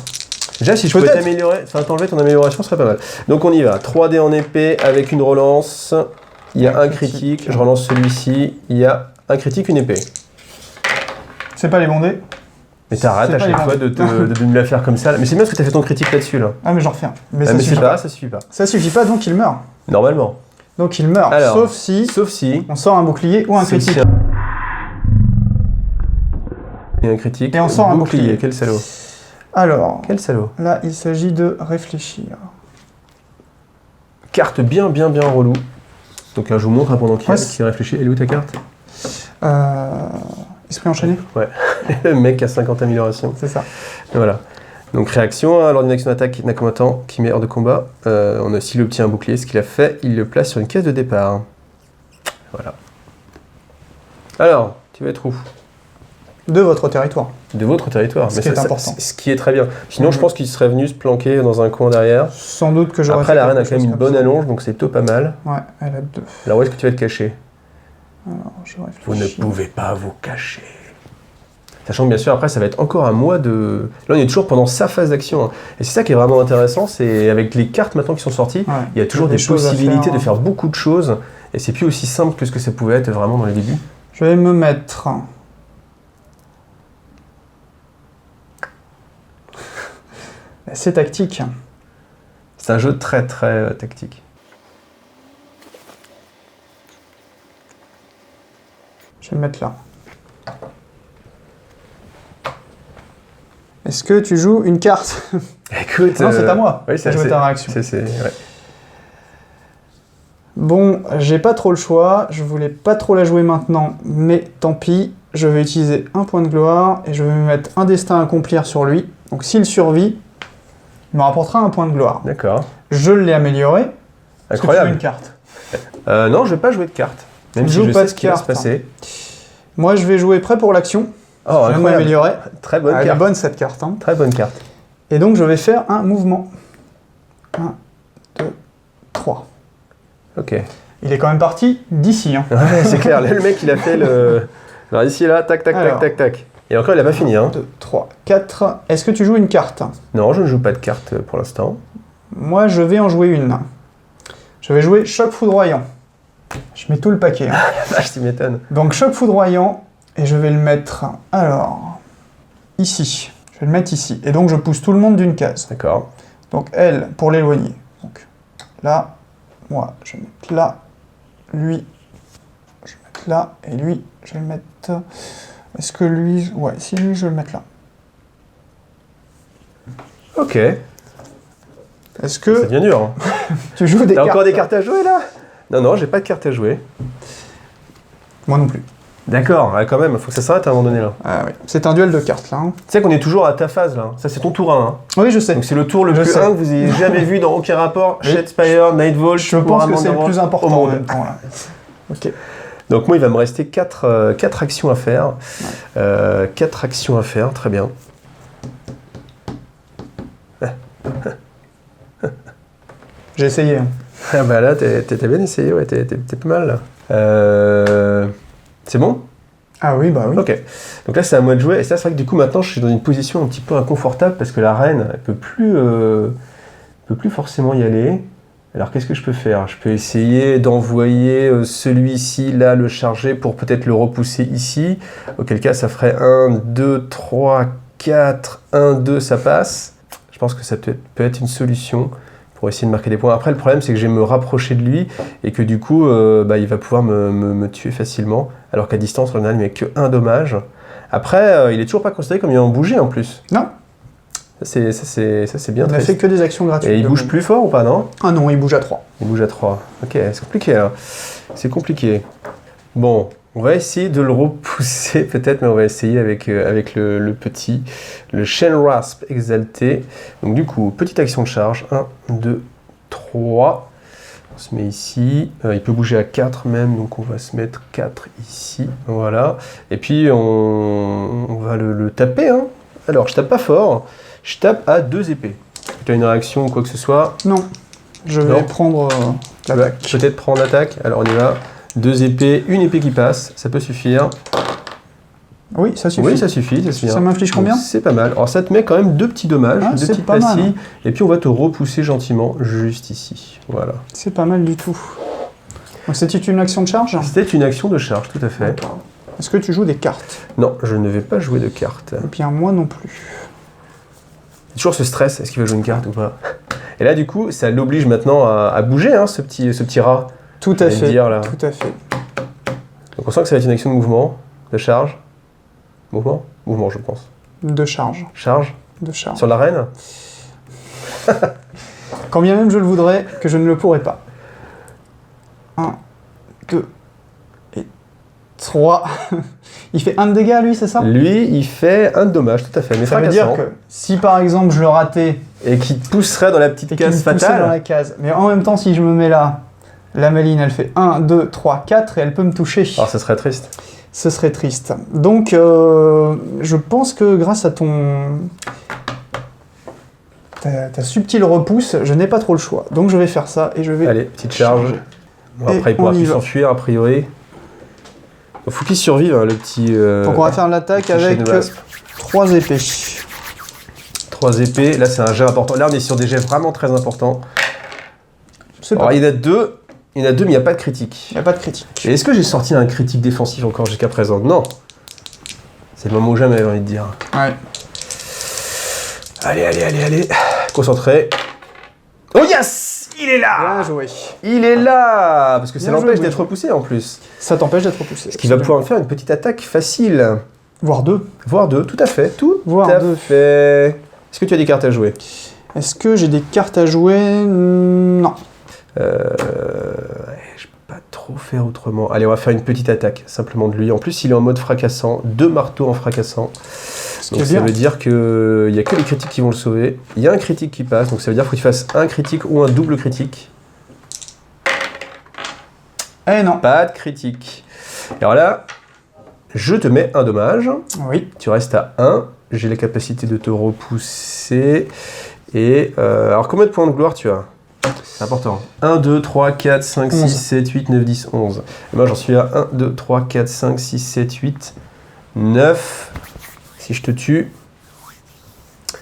Déjà, si je peux t'améliorer, enfin t'enlever ton amélioration, ce serait pas mal. Donc on y va. 3 dés en épée avec une relance. Il y a un critique. Je relance celui-ci. Il y a un critique, une épée. C'est pas les bons dés. Mais t'arrêtes à chaque fois de me la faire comme ça. Mais c'est bien parce que t'as fait ton critique là-dessus, là. Ah mais j'en refais un. Mais ça suffit pas, ça suffit pas. Ça suffit pas, donc il meurt. Normalement. Donc il meurt, alors, sauf si on sort un bouclier ou un critique. Et un critique. Et on sort un bouclier. Quel salaud. Alors, quel salaud. Là, il s'agit de réfléchir. Carte bien relou. Donc là, je vous montre pendant qu'il réfléchit. Elle est où ta carte? Esprit enchaîné. Ouais. Le mec a 50 améliorations. C'est ça. Et voilà. Donc réaction, lors d'une action d'attaque d'un combattant qui met hors de combat, s'il obtient un bouclier, ce qu'il a fait, il le place sur une case de départ. Voilà. Alors, tu vas être où? De votre territoire. De votre territoire. Ce qui est important. Ce qui est très bien. Sinon, je pense qu'il serait venu se planquer dans un coin derrière. Sans doute que j'aurais. Après, la reine a quand même une bonne allonge, donc c'est plutôt pas mal. Ouais, elle a 2. Alors, où est-ce que tu vas te cacher? Alors, je réfléchis. Vous ne pouvez pas vous cacher. Sachant que bien sûr, après, ça va être encore un mois de... Là, on est toujours pendant sa phase d'action. Hein. Et c'est ça qui est vraiment intéressant, c'est avec les cartes maintenant qui sont sorties, il y a toujours des possibilités de faire beaucoup de choses. Et c'est plus aussi simple que ce que ça pouvait être vraiment dans les débuts. Je vais me mettre... C'est tactique. C'est un jeu très tactique. Je vais me mettre là. Est-ce que tu joues une carte? Écoute... Non, c'est à moi. Oui, c'est jouer ta réaction. Ouais. Bon, j'ai pas trop le choix. Je voulais pas trop la jouer maintenant, mais tant pis. Je vais utiliser un point de gloire et je vais me mettre un destin à accomplir sur lui. Donc s'il survit, il me rapportera un point de gloire. D'accord. Je l'ai amélioré. Incroyable. Est-ce que tu veux une carte? Non, je vais pas jouer de carte. Même si je sais ce qui va se passer. Moi, je vais jouer prêt pour l'action. Oh, je vais m'améliorer. Très bonne carte. Elle est bonne cette carte. Hein. Très bonne carte. Et donc, je vais faire un mouvement. 1, 2, 3. Ok. Il est quand même parti d'ici. Hein. Ouais, c'est clair. Là, le mec, il a fait le... Alors ici, là, tac. Et encore, il a pas fini. 1, 2, 3, 4. Est-ce que tu joues une carte? Non, je ne joue pas de carte pour l'instant. Moi, je vais en jouer une. Je vais jouer choc foudroyant. Je mets tout le paquet. Hein. Vache, tu m'étonnes. Donc, choc foudroyant. Et je vais le mettre, alors, ici. Je vais le mettre ici. Et donc, je pousse tout le monde d'une case. D'accord. Donc, elle, pour l'éloigner. Donc, là, moi, je vais mettre là. Lui, je vais mettre mettre là, et lui, je vais le mettre... Est-ce que lui... Ouais, si lui, je vais le mettre là. Ok. Est-ce Ça que devient dur. Hein. tu joues des T'as cartes? encore des cartes à jouer là? Non, j'ai pas de cartes à jouer. Moi non plus. D'accord, ouais, quand même, faut que ça s'arrête à un moment donné là. Ah oui, c'est un duel de cartes là. Hein. Tu sais qu'on est toujours à ta phase là. Ça c'est ton tour 1. Hein. Oui, je sais. Donc c'est le tour le Je plus sais. 1 que vous ayez jamais vu dans aucun rapport. Oui. Shadespire, Nightvolt. Je pense que c'est le plus important au en monde. même temps là. Ok. Donc moi il va me rester 4 actions à faire. 4 actions à faire, très bien. J'ai essayé. Hein. Ah bah là t'as bien essayé, ouais, t'es pas mal là. C'est bon? Ah oui, bah oui. Ok. Donc là c'est à moi de jouer. Et ça c'est vrai que du coup maintenant je suis dans une position un petit peu inconfortable parce que la reine elle peut plus forcément y aller. Alors qu'est-ce que je peux faire? Je peux essayer d'envoyer celui-ci là le charger pour peut-être le repousser ici. Auquel cas ça ferait 1, 2, 3, 4, 1, 2, ça passe. Je pense que ça peut être une solution pour essayer de marquer des points. Après le problème c'est que je vais me rapprocher de lui et que du coup il va pouvoir me tuer facilement. Alors qu'à distance en général il met que 1 dommage. Après il est toujours pas considéré comme ayant bougé en plus. Non. Ça c'est bien On a triste. fait que des actions gratuites. Et il bouge plus fort ou pas, non? Ah non, il bouge à 3. Il bouge à 3. Ok, c'est compliqué là. C'est compliqué. Bon, on va essayer de le repousser peut-être, mais on va essayer avec le petit, le Chain Rasp exalté. Donc du coup, petite action de charge. 1, 2, 3. On se met ici. Il peut bouger à 4 même, donc on va se mettre 4 ici. Voilà. Et puis on va le taper. Hein. Alors, je tape pas fort. Je tape à 2 épées. Tu as une réaction ou quoi que ce soit? Non. Je vais Non. prendre Tu vas l'attaque. peut-être prendre l'attaque. Alors on y va. 2 épées, une épée qui passe, ça peut suffire. Oui, ça suffit. Oui, ça suffit, ça suffit. Ça m'inflige combien? Donc, c'est pas mal. Alors ça te met quand même 2 petits dommages, Ah, 2 c'est petites pas mal, pastilles. hein. Et puis on va te repousser gentiment juste ici. Voilà. C'est pas mal du tout. Donc c'était une action de charge? C'était une action de charge, tout à fait. D'accord. Est-ce que tu joues des cartes? Non, je ne vais pas jouer de carte. Eh bien, moi non plus. Toujours ce stress, est-ce qu'il va jouer une carte ou pas? Et là du coup, ça l'oblige maintenant à bouger, hein, ce petit rat. Tout Je à vais fait. dire, là. Tout à fait. Donc on sent que ça va être une action de mouvement, de charge. Mouvement? Mouvement, je pense. De charge. Charge? De charge. Sur la reine? Quand bien même je le voudrais, que je ne le pourrais pas. 1, 2 et 3. Il fait 1 de dégâts, lui, c'est ça? Lui, il fait un dommage, tout à fait, mais Ça veut dire fracassant. que si par exemple je le ratais Et qui te pousserait dans la petite et qu'il me case poussait fatale. dans la case, mais en même temps si je me mets là, la maline elle fait 1, 2, 3, 4 et elle peut me toucher. Alors ça serait triste. Ce serait triste. Donc je pense que grâce à ta subtile repousse, je n'ai pas trop le choix. Donc je vais faire ça et je vais... Allez, petite charge. Bon, Et après, il pourra on y plus va. s'enfuir, a priori. Il faut qu'il survive, hein, le petit... Donc on va faire l'attaque petit avec Chain Rasp. 3 épées. 3 épées, là c'est un jet important. Là on est sur des jets vraiment très importants. C'est Alors pas... il y en a deux, mais il n'y a pas de critique. Il n'y a pas de critique. Et est-ce que j'ai sorti un critique défensif encore jusqu'à présent? Non. C'est le moment ou jamais, j'ai envie de dire. Ouais. Allez. Concentré. Oh yes! Il est là! Bien joué. Il est là! Parce que ça Bien l'empêche joué, d'être repoussé en plus. Ça t'empêche d'être repoussé. Ce qui va pouvoir me faire une petite attaque facile. Voire 2. Voire 2, tout à fait. Tout Voire à deux. fait. Est-ce que tu as des cartes à jouer? Est-ce que j'ai des cartes à jouer? Non. Je peux pas trop faire autrement. Allez, on va faire une petite attaque, simplement de lui. En plus, il est en mode fracassant. 2 marteaux en fracassant. Donc ça veut dire qu'il n'y a que les critiques qui vont le sauver. Il y a un critique qui passe, donc ça veut dire qu'il faut qu'il fasse un critique ou un double critique. Eh non. Pas de critique. Et alors là, je te mets un dommage. Oui. Tu restes à 1. J'ai la capacité de te repousser. Et alors, combien de points de gloire tu as? C'est important. 1, 2, 3, 4, 5, 6, 7, 8, 9, 10, 11. Et moi, j'en suis à 1, 2, 3, 4, 5, 6, 7, 8, 9. Si je te tue, il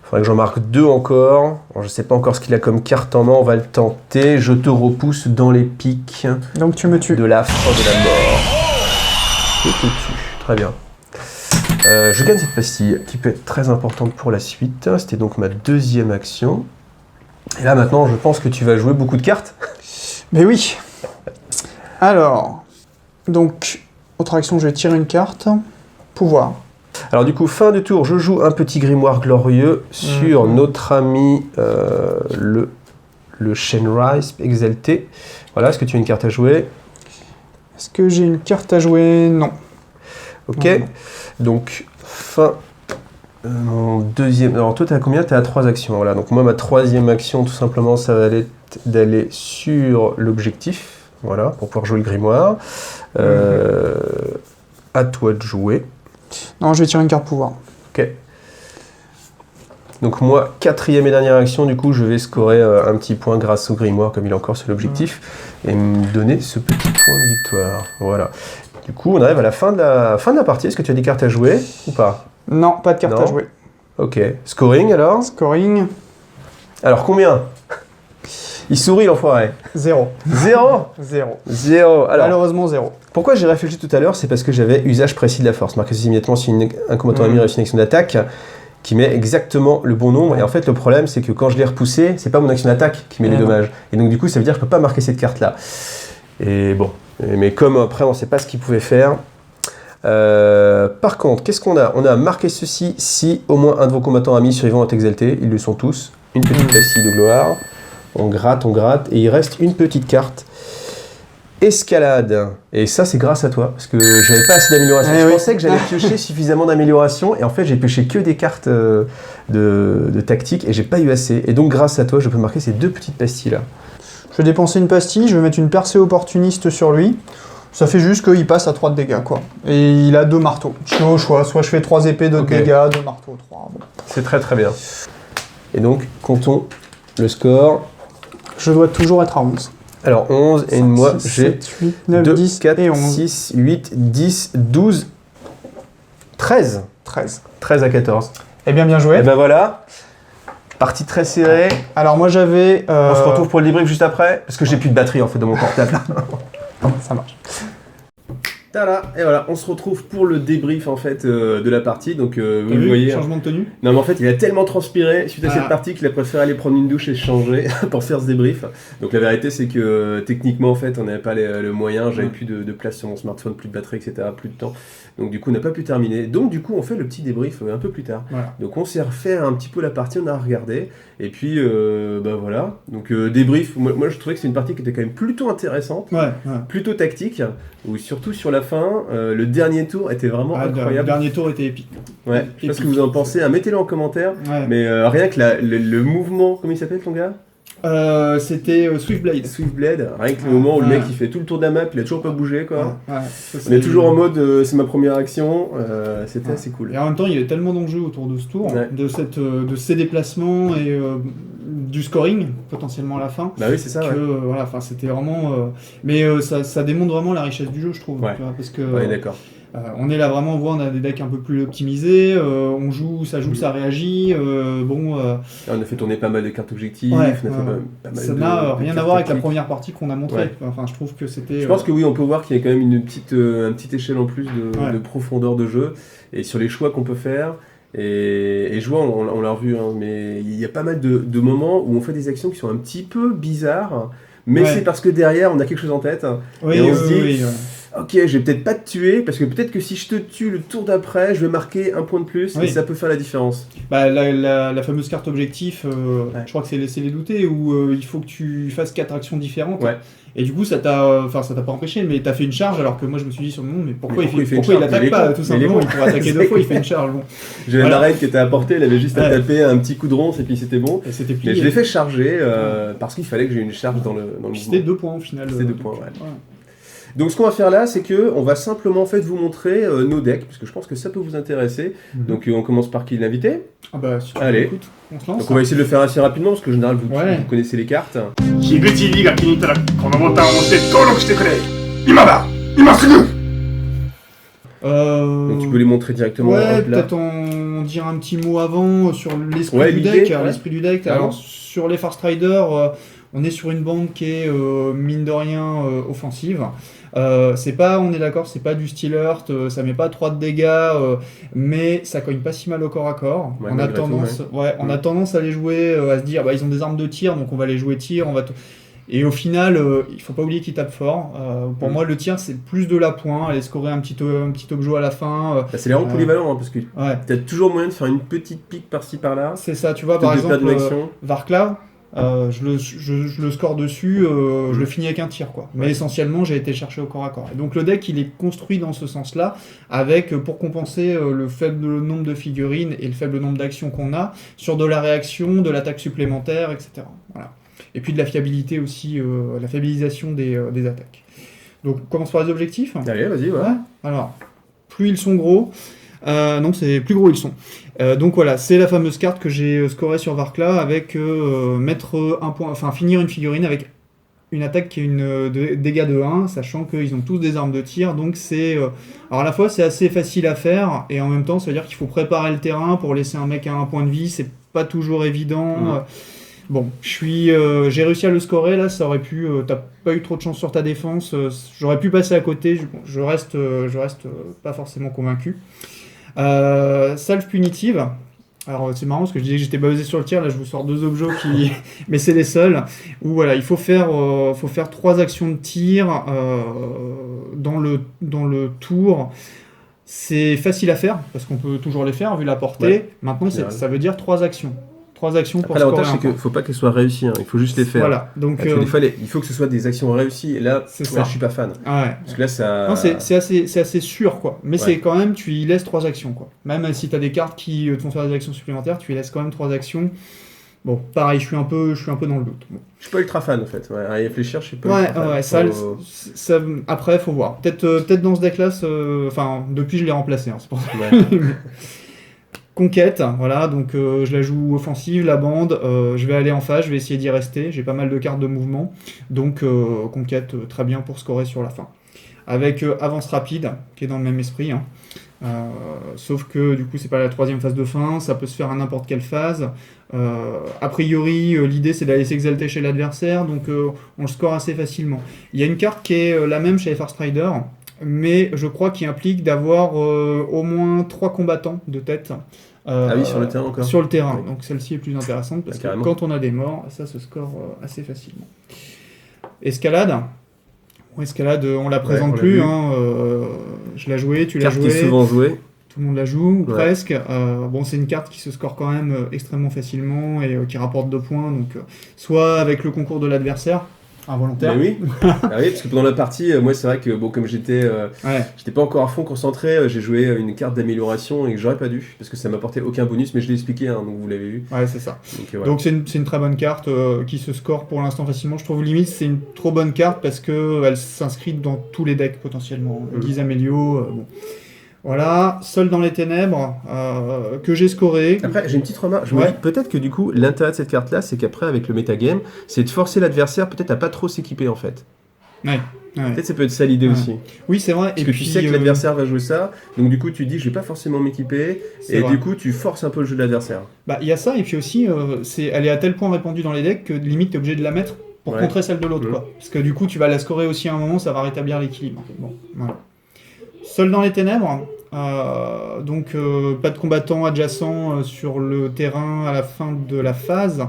faudrait que j'en marque 2 encore. Alors, je ne sais pas encore ce qu'il a comme carte en main. On va le tenter. Je te repousse dans les pics Donc tu me tues. de l'affre, de la mort. Je te tue. Très bien. Je gagne cette pastille qui peut être très importante pour la suite. C'était donc ma deuxième action. Et là maintenant, je pense que tu vas jouer beaucoup de cartes. Mais oui. Alors, Donc, autre action, je vais tirer une carte. Pouvoir. Alors du coup, fin du tour, je joue un petit grimoire glorieux sur notre ami le Shenrise exalté. Voilà, est-ce que tu as une carte à jouer? Est-ce que j'ai une carte à jouer? Non. Ok, Non. donc fin... mon deuxième... Alors toi, tu as combien? Tu as 3 actions. Voilà, donc moi, ma troisième action, tout simplement, ça va être d'aller sur l'objectif. Voilà, pour pouvoir jouer le grimoire. À toi de jouer. Non, je vais tirer une carte pouvoir. Ok. Donc moi, quatrième et dernière action, du coup, je vais scorer un petit point grâce au grimoire, comme il est encore sur l'objectif, et me donner ce petit point de victoire. Voilà. Du coup, on arrive à la fin de la partie. Est-ce que tu as des cartes à jouer ou pas? Non, pas de carte Non. à jouer. Ok. Scoring, alors? Scoring, Alors, combien? Il sourit, l'enfoiré. 0. 0? 0. 0. Alors, Malheureusement, 0. pourquoi j'ai réfléchi tout à l'heure? C'est parce que j'avais usage précis de la force. Marquez immédiatement si un combattant ennemi réussit une action d'attaque qui met exactement le bon nombre. Et en fait, le problème, c'est que quand je l'ai repoussé, c'est pas mon action d'attaque qui met les dommages. Et donc, du coup, ça veut dire que je peux pas marquer cette carte-là. Et bon. Mais comme après, on sait pas ce qu'il pouvait faire. Par contre, qu'est-ce qu'on a? On a marqué ceci si au moins un de vos combattants amis survivants est exalté. Ils le sont tous. Une petite pastille de gloire. On gratte, et il reste une petite carte. Escalade. Et ça, c'est grâce à toi, parce que j'avais pas assez d'amélioration. Je pensais que j'allais piocher suffisamment d'amélioration, et en fait, j'ai pioché que des cartes de tactique, et j'ai pas eu assez. Et donc, grâce à toi, je peux marquer ces 2 petites pastilles-là. Je vais dépenser une pastille, je vais mettre une percée opportuniste sur lui. Ça fait juste qu'il passe à 3 de dégâts, quoi. Et il a 2 marteaux. Je suis au choix, soit je fais 3 épées, 2 dégâts, 2 marteaux, 3. Bon. C'est très très bien. Et donc, comptons le score. Je dois toujours être à 11. Alors 11, et 5, moi 6, j'ai 7, 8, 9, 2, 10 4, et 11. 6, 8, 10, 12, 13. 13. 13 à 14. Eh bien joué. Et ben voilà, partie très serrée. Alors moi j'avais... On se retrouve pour le débrief juste après, parce que j'ai plus de batterie en fait dans mon portable. Ça marche. Tada, et voilà, on se retrouve pour le débrief en fait de la partie. Donc vous le voyez. Changement de tenue. Non mais en fait il a tellement transpiré suite à cette partie qu'il a préféré aller prendre une douche et se changer pour faire ce débrief. Donc la vérité c'est que techniquement en fait on n'avait pas le moyen, j'avais plus de place sur mon smartphone, plus de batterie, etc., plus de temps. Donc du coup on n'a pas pu terminer. Donc du coup on fait le petit débrief un peu plus tard. Voilà. Donc on s'est refait un petit peu la partie, on a regardé. Et puis bah voilà. Donc débrief, moi je trouvais que c'est une partie qui était quand même plutôt intéressante, plutôt tactique, où surtout sur la fin, le dernier tour était vraiment incroyable. Le dernier tour était épique. Ouais, je sais pas ce que vous en pensez, mettez-le en commentaire. Ouais. Mais rien que le mouvement, comment il s'appelle ton gars? C'était Swiftblade. Swiftblade, rien que le moment où le mec il fait tout le tour de la map, il a toujours pas bougé quoi. On est C'est toujours en mode c'est ma première action, c'était assez cool. Et en même temps, il y avait tellement d'enjeux autour de ce tour, de ces déplacements et du scoring potentiellement à la fin. Bah oui, c'est ça. Voilà, enfin c'était vraiment. Mais ça démontre vraiment la richesse du jeu, je trouve. Ouais. Tu vois, parce que. Ouais, d'accord. On est là vraiment, on a des decks un peu plus optimisés, on joue, ça réagit. On a fait tourner pas mal de cartes objectifs. Ouais, on a fait pas mal ça n'a rien à voir avec la techniques. première partie qu'on a montrée. Ouais. Enfin, je trouve que c'était. Je pense que oui, on peut voir qu'il y a quand même une petite échelle en plus de profondeur de jeu et sur les choix qu'on peut faire. Et je vois, on l'a revu, hein, mais il y a pas mal de moments où on fait des actions qui sont un petit peu bizarres, mais c'est parce que derrière on a quelque chose en tête et on se dit. Ok, je vais peut-être pas te tuer, parce que peut-être que si je te tue le tour d'après, je vais marquer un point de plus, et ça peut faire la différence. Bah, la fameuse carte objectif, je crois que c'est Laisser les douter, où il faut que tu fasses 4 actions différentes. Ouais. Et du coup, ça t'a pas empêché, mais t'as fait une charge, alors que moi je me suis dit sur le moment, mais pourquoi il attaque pas, tout simplement, il pourrait attaquer 2 fois, il fait une charge. Bon. J'avais une arène qui était à portée, il avait juste à taper un petit coup de ronce, et puis c'était bon. Et c'était plié. Mais je l'ai fait charger, parce qu'il fallait que j'ai une charge dans le mouvement. C'était 2 points au final. C'était 2 points, Donc ce qu'on va faire là, c'est que on va simplement en fait vous montrer nos decks, parce que je pense que ça peut vous intéresser. Donc on commence par qui, l'invité? Ah bah si tu Allez. écoute, on se lance. Donc on va essayer de le faire assez rapidement, parce que en général vous connaissez les cartes. 樋口 D が気に入ったらこのボタンを押して登録してくれ。今だ。今すぐ。Donc tu peux les montrer directement. Ouais, peut-être en dire un petit mot avant sur l'esprit du deck. L'esprit du deck. Alors sur les Far Strider, on est sur une bande qui est mine de rien offensive. C'est pas, on est d'accord, c'est pas du Steel Earth, ça met pas 3 de dégâts, mais ça cogne pas si mal au corps à corps. On a tendance à les jouer, à se dire, bah ils ont des armes de tir, donc on va les jouer tir, Et au final, il faut pas oublier qu'il tape fort. Pour moi, le tir, c'est plus de l'appoint, aller scorer un petit objet à la fin. Bah, c'est vraiment polyvalent, hein, parce que Ouais. t'as toujours moyen de faire une petite pique par-ci par-là. C'est ça, tu vois, Plutôt par que de perdre exemple, une action. Varklav, je le score dessus, je le finis avec un tir, quoi. Mais Ouais. essentiellement, j'ai été chercher au corps à corps. Et donc le deck, il est construit dans ce sens-là, avec, pour compenser le faible nombre de figurines et le faible nombre d'actions qu'on a, sur de la réaction, de l'attaque supplémentaire, etc. Voilà. Et puis de la fiabilité aussi, la fiabilisation des attaques. Donc on commence par les objectifs. Allez, vas-y, ouais. Ouais. Alors, plus ils sont gros, non, c'est plus gros ils sont. Donc voilà, c'est la fameuse carte que j'ai scorée sur Varkla avec mettre un point, enfin finir une figurine avec une attaque qui est dégâts de 1, sachant qu'ils ont tous des armes de tir, donc c'est... alors à la fois c'est assez facile à faire, et en même temps ça veut dire qu'il faut préparer le terrain pour laisser un mec à un point de vie, c'est pas toujours évident. Bon, j'ai réussi à le scorer, là, ça aurait pu... t'as pas eu trop de chance sur ta défense, j'aurais pu passer à côté, je reste pas forcément convaincu. Salve punitive. Alors c'est marrant parce que je disais que j'étais basé sur le tir, là je vous sors 2 objets qui... mais c'est les seuls, où voilà, il faut faire 3 actions de tir dans le tour. C'est facile à faire, parce qu'on peut toujours les faire vu la portée. Ouais. Maintenant ça veut dire 3 actions. 3 actions pour Après, scorer l'avantage, un c'est qu'il point. faut pas qu'elles soient réussies, hein. Il faut juste les faire. Voilà, donc... Parce que des fois, il faut que ce soit des actions réussies, et là, C'est ouais, ça. je suis pas fan. ah ouais. Parce que là, ça... Non, c'est assez sûr, quoi. Mais Ouais. c'est quand même, tu y laisses 3 actions, quoi. Même si tu as des cartes qui te font faire des actions supplémentaires, tu y laisses quand même 3 actions. Bon, pareil, je suis un peu dans le doute. Bon. Je suis pas ultra fan, en fait. Ouais, à y réfléchir, je suis pas Ouais, ultra fan. ouais, ça, après, faut voir. Peut-être dans ce deck-là, enfin, depuis, je l'ai remplacé, hein, c'est pour ça. Ouais. Conquête, voilà, donc je la joue offensive, la bande, je vais aller en face, je vais essayer d'y rester, j'ai pas mal de cartes de mouvement, donc conquête très bien pour scorer sur la fin. Avec avance rapide, qui est dans le même esprit, hein. Sauf que du coup c'est pas la 3e phase de fin, ça peut se faire à n'importe quelle phase. A priori, l'idée c'est d'aller s'exalter chez l'adversaire, donc on le score assez facilement. Il y a une carte qui est la même chez FR Strider, mais je crois qu'il implique d'avoir au moins 3 combattants de tête. Ah oui, sur le terrain encore. Sur le terrain, Oui. donc celle-ci est plus intéressante parce Ah, que carrément. quand on a des morts, ça se score assez facilement. Escalade. Bon, escalade, on la présente on l'a plus, vu. hein, je l'ai joué, tu l'as Carte qui joué, est souvent jouée. tout le monde la joue, ou Ouais. presque. Bon, c'est une carte qui se score quand même extrêmement facilement et qui rapporte 2 points, donc soit avec le concours de l'adversaire, involontaire. Mais oui. Ah oui, parce que pendant la partie, moi, c'est vrai que, bon, comme j'étais pas encore à fond concentré, j'ai joué une carte d'amélioration et que j'aurais pas dû, parce que ça m'apportait aucun bonus, mais je l'ai expliqué, hein, donc vous l'avez vu. Ouais, c'est ça. Donc, voilà. Donc c'est une très bonne carte qui se score pour l'instant facilement. Je trouve limite c'est une trop bonne carte parce que elle s'inscrit dans tous les decks potentiellement. Guise Amélio, bon. Voilà, Seul dans les ténèbres, que j'ai scoré. Après, j'ai une petite remarque. Je me Ouais. dis peut-être que du coup, l'intérêt de cette carte-là, c'est qu'après, avec le metagame, c'est de forcer l'adversaire peut-être à pas trop s'équiper en fait. Ouais. Peut-être ça peut être ça l'idée Ouais. aussi. Oui, c'est vrai. Parce que tu sais que l'adversaire va jouer ça, donc du coup, tu dis je vais pas forcément m'équiper, C'est et vrai. du coup, tu forces un peu le jeu de l'adversaire. Bah, il y a ça, et puis aussi, elle est à tel point répandue dans les decks que limite, tu es obligé de la mettre pour Ouais. contrer celle de l'autre. Mhm. Quoi. Parce que du coup, tu vas la scorer aussi à un moment, ça va rétablir l'équilibre. Bon, voilà. Seul dans les ténèbres, donc pas de combattants adjacents sur le terrain à la fin de la phase.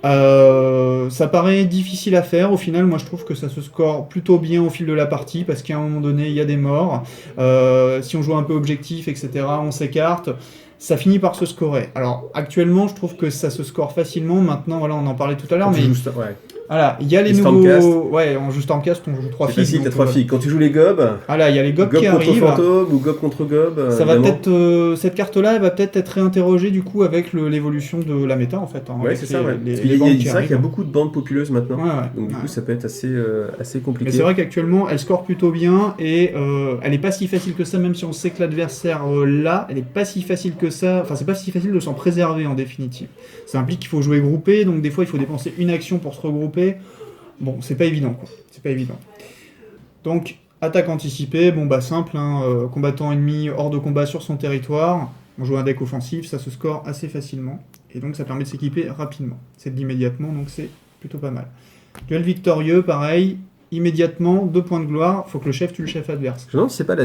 Ça paraît difficile à faire. Au final, moi je trouve que ça se score plutôt bien au fil de la partie parce qu'à un moment donné, il y a des morts. Si on joue un peu objectif, etc., on s'écarte. Ça finit par se scorer. Alors actuellement, je trouve que ça se score facilement. Maintenant, voilà, on en parlait tout à l'heure, Quand tu mais joues ça, ouais. voilà, il y a les Les nouveaux. Stormcast. Ouais, en jeu Stormcast, on joue 3 C'est filles. facile, t'as donc, 3 filles. Quand tu joues les gobs, Voilà, il y a les gobs gob qui contre arrivent. fantôme ou gob contre gob, Ça va évidemment. peut-être, cette carte-là, elle va peut-être être réinterrogée du coup avec l'évolution de la méta en fait. Hein, Ouais, avec c'est ça, ouais. les Parce qu'il y a- bandes qui c'est vrai qu'il y a arrivent. beaucoup de bandes populeuses maintenant. Ouais, ouais, Donc du ouais. coup, ça peut être assez compliqué. Mais c'est vrai qu'actuellement, elle score plutôt bien et elle est pas si facile que ça, même si on sait que l'adversaire l'a, elle est pas si facile que ça. Enfin, c'est pas si facile de s'en préserver en définitive. Ça implique qu'il faut jouer groupé, donc des fois il faut dépenser une action pour se regrouper. Bon, c'est pas évident quoi. C'est pas évident. Donc, attaque anticipée, bon bah simple, hein, combattant ennemi hors de combat sur son territoire. On joue un deck offensif, ça se score assez facilement. Et donc ça permet de s'équiper rapidement. C'est d'immédiatement, donc c'est plutôt pas mal. Duel victorieux, pareil. immédiatement 2 points de gloire. Faut que le chef tue le chef adverse. Je me demande si c'est pas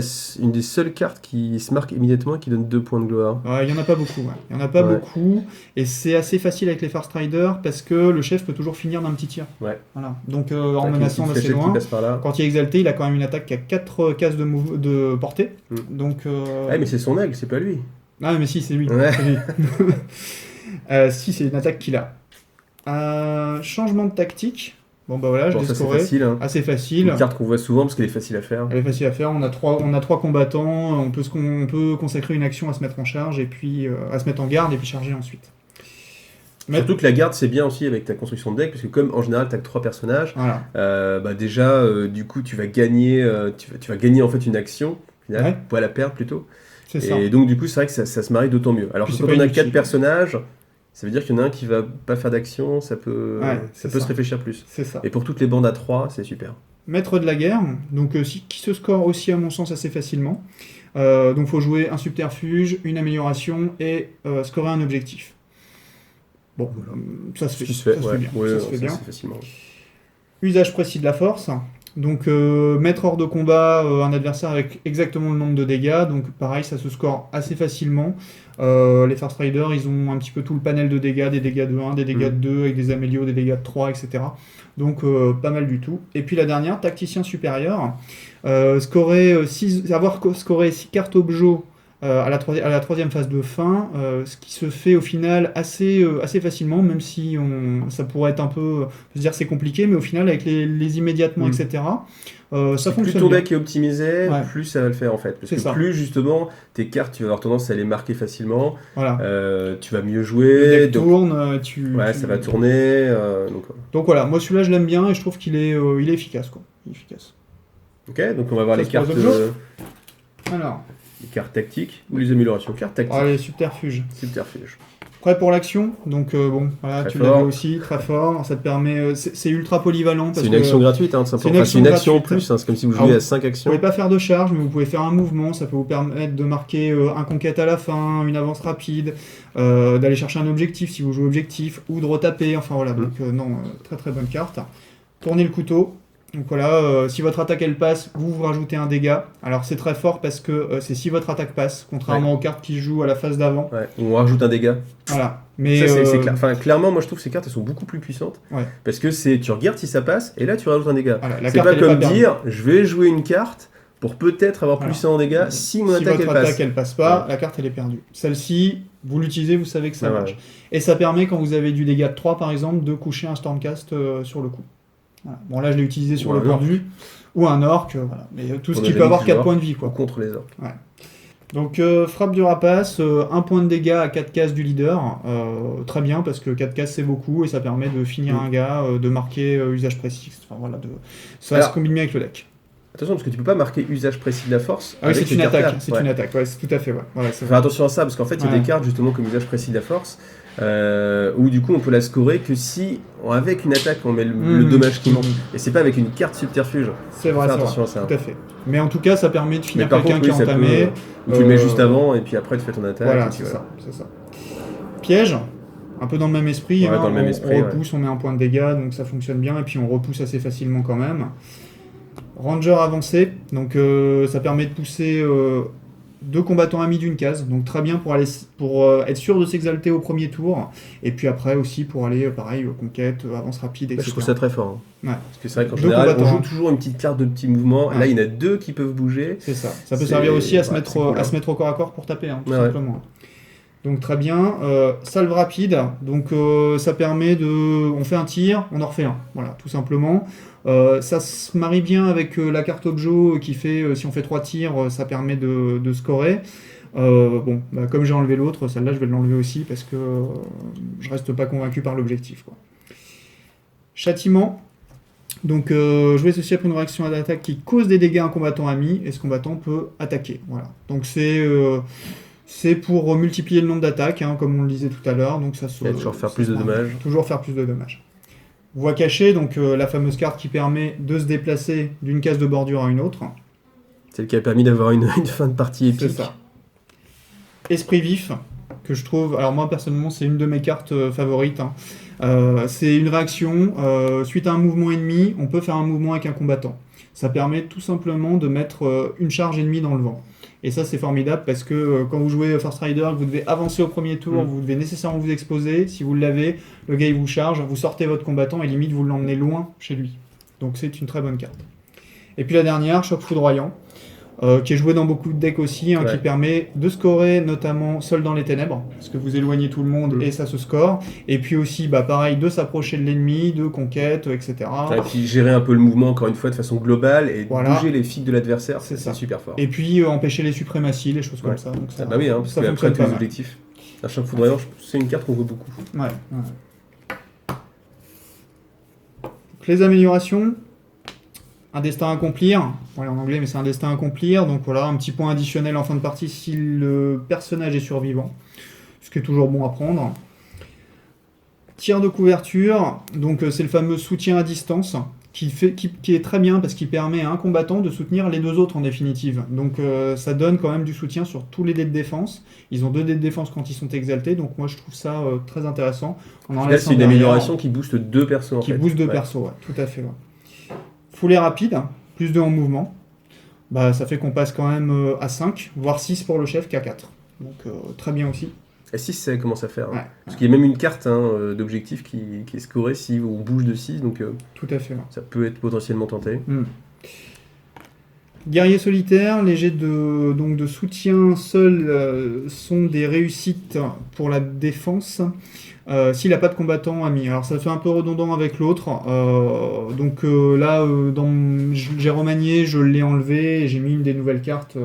une des seules cartes qui se marque immédiatement et qui donne 2 points de gloire. Il y en a pas beaucoup. Ouais. Il y en a pas Ouais. beaucoup. Et c'est assez facile avec les Far Riders parce que le chef peut toujours finir d'un petit tir. Ouais. Voilà. Donc en Avec une menaçant petite d'assez fléchette qui loin. passe par là. Quand il est exalté, il a quand même une attaque qui a 4 cases de portée. Donc. Ouais, mais c'est son aigle, c'est pas lui. Ah, mais si, c'est lui. Ouais. C'est lui. Si, c'est une attaque qu'il a. Changement de tactique. Bon, bah voilà, je Bon, l'ai ça c'est scoré. facile. Hein. Assez facile. Une carte qu'on voit souvent parce qu'elle est facile à faire. Elle est facile à faire. On a trois combattants. On peut consacrer une action à se mettre en charge et puis à se mettre en garde et puis charger ensuite. Surtout que la garde c'est bien aussi avec ta construction de deck parce que comme en général t'as que 3 personnages, Voilà. bah déjà du coup tu vas gagner tu vas gagner en fait une action au final, Ouais. pas la perdre plutôt. C'est ça. Et donc du coup c'est vrai que ça se marie d'autant mieux. Alors Puis que c'est quand pas on a inutile. 4 personnages, ça veut dire qu'il y en a un qui va pas faire d'action, ça peut c'est se ça. réfléchir plus. C'est ça. Et pour toutes les bandes à 3, c'est super. Maître de la guerre, donc qui se score aussi à mon sens assez facilement. Donc faut jouer un subterfuge, une amélioration et scorer un objectif. Bon, ça se Ce fait, qui se fait, ça se ouais. fait bien. Ouais, ça se fait bien. c'est facilement. Usage précis de la force. Donc mettre hors de combat un adversaire avec exactement le nombre de dégâts. Donc pareil, ça se score assez facilement. Les Far Riders, ils ont un petit peu tout le panel de dégâts, des dégâts de 1, des dégâts de 2, avec des amélios, des dégâts de 3, etc. Donc pas mal du tout. Et puis la dernière, tacticien supérieur. Avoir scoré 6 cartes objo à la troisième phase de fin, ce qui se fait au final assez facilement, même si ça pourrait être un peu, se dire c'est compliqué, mais au final avec les immédiatement, etc., ça Plus fonctionne ton bien. deck est optimisé, Ouais. plus ça va le faire en fait. Parce C'est que ça. plus justement tes cartes, tu vas avoir tendance à les marquer facilement, Voilà. tu vas mieux Le jouer, deck donc tourne, ça va tourner. Donc voilà, moi celui-là je l'aime bien et je trouve qu'il est efficace, quoi. Il est efficace. Ok, donc on va voir Ça, les c'est pour cartes, les objets. Alors, les cartes tactiques ou les améliorations. Cartes tactiques, allez, subterfuge. subterfuge. Prêt pour l'action, donc bon, voilà, Très tu fort. l'as vu aussi, très fort. Ça te permet, c'est ultra polyvalent. Parce C'est une que action gratuite, hein, tout simplement. c'est une Enfin, action c'est une action en gratuite. plus, hein, c'est comme si vous Ah, jouiez à vous 5 Vous actions. pouvez pas faire de charge, mais vous pouvez faire un mouvement. Ça peut vous permettre de marquer un conquête à la fin, une avance rapide, d'aller chercher un objectif si vous jouez objectif, ou de retaper. Enfin voilà, donc très très bonne carte. Tournez le couteau. Donc voilà, si votre attaque elle passe, vous rajoutez un dégât. Alors c'est très fort parce que c'est si votre attaque passe, contrairement aux cartes qui jouent à la phase d'avant. Ouais, on rajoute un dégât. Voilà. Mais Ça, c'est clair. Enfin, clairement, moi je trouve que ces cartes elles sont beaucoup plus puissantes. Ouais. Parce que tu regardes si ça passe et là tu rajoutes un dégât. voilà, la C'est carte, pas elle est comme perdue. dire je vais jouer une carte pour peut-être avoir plus Voilà. en dégâts si mon Si attaque votre elle passe. attaque elle passe pas, la carte elle est perdue. Celle-ci, vous l'utilisez, vous savez que ça Ah ouais. marche. Et ça permet, quand vous avez du dégât de 3 par exemple, de coucher un Stormcast sur le coup. Voilà. Bon là je l'ai utilisé sur Ou le un orc. pendu, ou un orc, voilà. Mais tout ce On a qui jamais peut avoir dit 4 orc. points de vie, Ou quoi. contre les orques. Donc frappe du rapace, 1 point de dégâts à 4 cases du leader, très bien parce que 4 cases c'est beaucoup et ça permet de finir un gars, de marquer usage précis, enfin voilà, ça Alors, se combine bien avec le deck. Attention parce que tu peux pas marquer usage précis de la force. Ah oui, avec c'est les une cartes attaque, là. c'est Ouais. une attaque, ouais, c'est tout à fait, ouais. Ouais, c'est Faut vrai. faire attention à ça parce qu'en fait il y a Ouais. des cartes justement comme usage précis de la force où du coup on peut la scorer que si avec une attaque on met le dommage qui manque. Et c'est pas avec une carte subterfuge. C'est vrai, Faut faire c'est attention vrai, à ça. tout à fait. Mais en tout cas, ça permet de finir Mais par quelqu'un contre, qui est oui, ça entamé. Ou tu le mets juste avant et puis après tu fais ton attaque. Voilà, et puis c'est voilà. ça, c'est ça. Piège, un peu dans le même esprit. Ouais, dans le même on esprit, repousse, on met un point de dégâts, donc ça fonctionne bien, et puis on repousse assez facilement quand même. Ranger avancé, donc ça permet de pousser 2 combattants amis d'une case, donc très bien pour être sûr de s'exalter au premier tour, et puis après aussi pour aller, pareil, conquête, avance rapide, etc. Je trouve ça très fort. Hein. Ouais. Parce que c'est vrai qu'en 2 général, on combattants. joue toujours une petite carte de petit mouvement. Ouais. Là, il y en a 2 qui peuvent bouger. C'est ça. Ça peut C'est- servir aussi à se, ouais, mettre, c'est cool, à hein. se mettre au corps à corps pour taper, hein, tout Ouais. simplement. Donc très bien. Salve rapide. Donc ça permet de... On fait un tir, on en refait un. Voilà, tout simplement. Ça se marie bien avec la carte Objo qui fait, si on fait 3 tirs, ça permet de scorer. Bon, bah, comme j'ai enlevé l'autre, celle-là je vais l'enlever aussi parce que je reste pas convaincu par l'objectif, quoi. Châtiment. Donc jouer ceci après une réaction à l'attaque qui cause des dégâts à un combattant ami et ce combattant peut attaquer. Voilà. Donc c'est pour multiplier le nombre d'attaques, hein, comme on le disait tout à l'heure. Donc ça Et toujours faire plus de smart. dommages. Toujours faire plus de dommages. Voie cachée, donc la fameuse carte qui permet de se déplacer d'une case de bordure à une autre. Celle qui a permis d'avoir une fin de partie C'est épique. ça. Esprit vif, que je trouve, alors moi personnellement c'est une de mes cartes favorites, hein. C'est une réaction, suite à un mouvement ennemi, on peut faire un mouvement avec un combattant. Ça permet tout simplement de mettre une charge ennemie dans le vent. Et ça c'est formidable parce que quand vous jouez First Rider, vous devez avancer au premier tour, vous devez nécessairement vous exposer, si vous l'avez, le gars il vous charge, vous sortez votre combattant et limite vous l'emmenez loin chez lui. Donc c'est une très bonne carte. Et puis la dernière, Choc Foudroyant, qui est joué dans beaucoup de decks aussi, hein, qui permet de scorer notamment Seul dans les ténèbres, parce que vous éloignez tout le monde et ça se score. Et puis aussi, pareil, de s'approcher de l'ennemi, de conquête, etc. Et puis gérer un peu le mouvement, encore une fois, de façon globale, et bouger les figues de l'adversaire, c'est super fort. Et puis empêcher les suprématies, les choses comme ça. Donc ça oui, hein, parce ça qu'après fonctionne tous pas les mal. objectifs. Un Choc Foudroyant, c'est une carte qu'on voit beaucoup. Ouais. Donc, les améliorations. Un destin à accomplir, voilà en anglais mais c'est un destin à accomplir, donc voilà un petit point additionnel en fin de partie si le personnage est survivant, ce qui est toujours bon à prendre. Tir de couverture, donc c'est le fameux soutien à distance, qui est très bien parce qu'il permet à un combattant de soutenir les deux autres en définitive. Donc ça donne quand même du soutien sur tous les dés de défense. Ils ont 2 dés de défense quand ils sont exaltés, donc moi je trouve ça très intéressant. Là c'est une amélioration qui booste 2 persos en fait. Qui booste 2 persos, ouais, tout à fait. Ouais. Foulet rapide, plus 2 en mouvement, ça fait qu'on passe quand même à 5, voire 6 pour le chef qu'à 4. Donc très bien aussi. Et 6 ça commence à faire. Ouais, Parce qu'il y a même une carte d'objectif qui est scorée si on bouge de 6, donc tout à fait. Ouais. Ça peut être potentiellement tenté. Guerrier solitaire, les jets de soutien seul sont des réussites pour la défense. S'il n'a pas de combattant ami. Alors ça fait un peu redondant avec l'autre. Là, j'ai remanié, je l'ai enlevé et j'ai mis une des nouvelles cartes,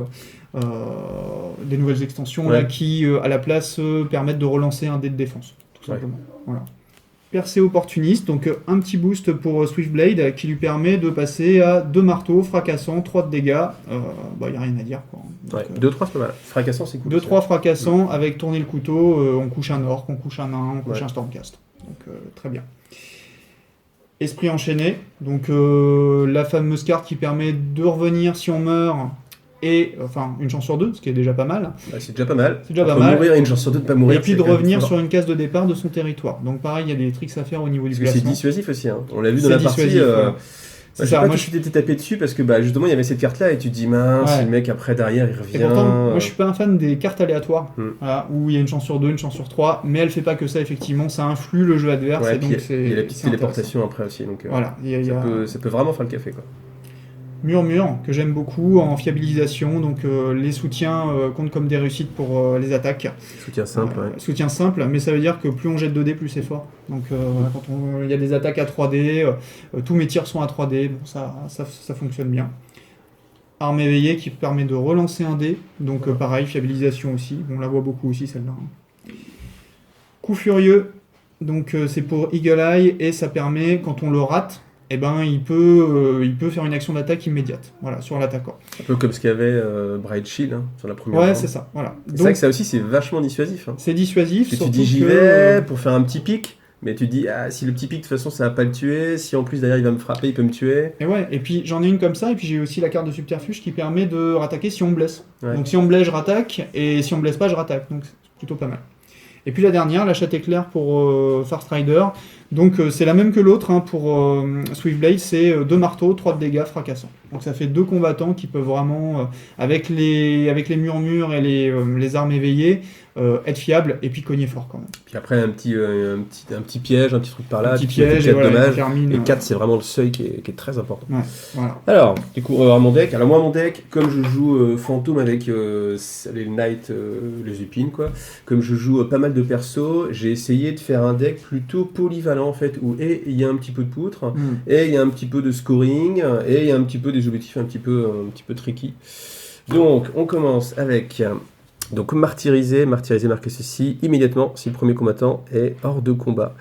des nouvelles extensions là, qui, à la place, permettent de relancer un dé de défense. Tout simplement. Voilà. Percée opportuniste, donc un petit boost pour Swiftblade qui lui permet de passer à 2 marteaux fracassants, 3 de dégâts. Il n'y a rien à dire. 2-3 c'est pas mal. Fracassant c'est cool. 2-3 fracassants avec tourner le couteau, on couche un orc, on couche un nain, on couche un stormcast. Donc très bien. Esprit enchaîné, donc la fameuse carte qui permet de revenir si on meurt. Et enfin une chance sur 2, ce qui est déjà pas mal. C'est déjà pas mal. C'est déjà pas mal. Mourir et une chance sur 2 de pas mourir. Et puis de revenir sur une case de départ de son territoire. Donc pareil, il y a des tricks à faire au niveau du placement. C'est dissuasif aussi. Hein. On l'a vu dans la partie. C'est ça. Moi, je suis été tapé dessus parce que justement il y avait cette carte là et tu te dis mince, le mec après derrière il revient. Et pourtant, moi je suis pas un fan des cartes aléatoires, voilà, où il y a une chance sur 2, une chance sur 3, mais elle fait pas que ça effectivement, ça influe le jeu adverse. Et donc il y a la petite téléportation après aussi, donc voilà, ça peut vraiment faire le café quoi. Murmure, que j'aime beaucoup en fiabilisation, donc les soutiens comptent comme des réussites pour les attaques. Soutien simple, Soutien simple, mais ça veut dire que plus on jette 2D, plus c'est fort. Donc quand il y a des attaques à 3D, tous mes tirs sont à 3D, bon, ça fonctionne bien. Arme éveillée qui permet de relancer un dé, donc pareil, fiabilisation aussi, on la voit beaucoup aussi celle-là. Coup furieux, donc c'est pour Eagle Eye, et ça permet, quand on le rate, il peut faire une action d'attaque immédiate, voilà, sur l'attaquant. Un peu comme ce qu'avait Bright Shield sur la première. Ouais, c'est ça, voilà. C'est vrai que ça aussi c'est vachement dissuasif. Hein. C'est dissuasif. Tu dis j'y vais pour faire un petit pic, mais tu dis si le petit pic de toute façon ça va pas le tuer, si en plus derrière il va me frapper, il peut me tuer. Et puis j'en ai une comme ça, et puis j'ai aussi la carte de subterfuge qui permet de rattaquer si on me blesse. Donc si on me blesse, je rattaque, et si on me blesse pas, je rattaque. Donc c'est plutôt pas mal. Et puis la dernière, la chatte éclair pour First Rider. Donc c'est la même que l'autre pour Swiftblade, c'est 2 marteaux, 3 de dégâts fracassants. Donc ça fait 2 combattants qui peuvent vraiment, avec les murmures et les armes éveillées, être fiables et puis cogner fort quand même. Puis après un petit piège, un petit truc par là, un petit piège, et dommage. Et 4 c'est vraiment le seuil qui est très important. Ouais, voilà. Alors, du coup, on va voir mon deck. Alors moi mon deck, comme je joue fantôme avec les Knights, les épines quoi, comme je joue pas mal de persos, j'ai essayé de faire un deck plutôt polyvalent en fait, où il y a un petit peu de poutre, et il y a un petit peu de scoring, et il y a un petit peu des objectifs un petit peu tricky. Donc on commence avec martyriser, marquez ceci immédiatement si le premier combattant est hors de combat.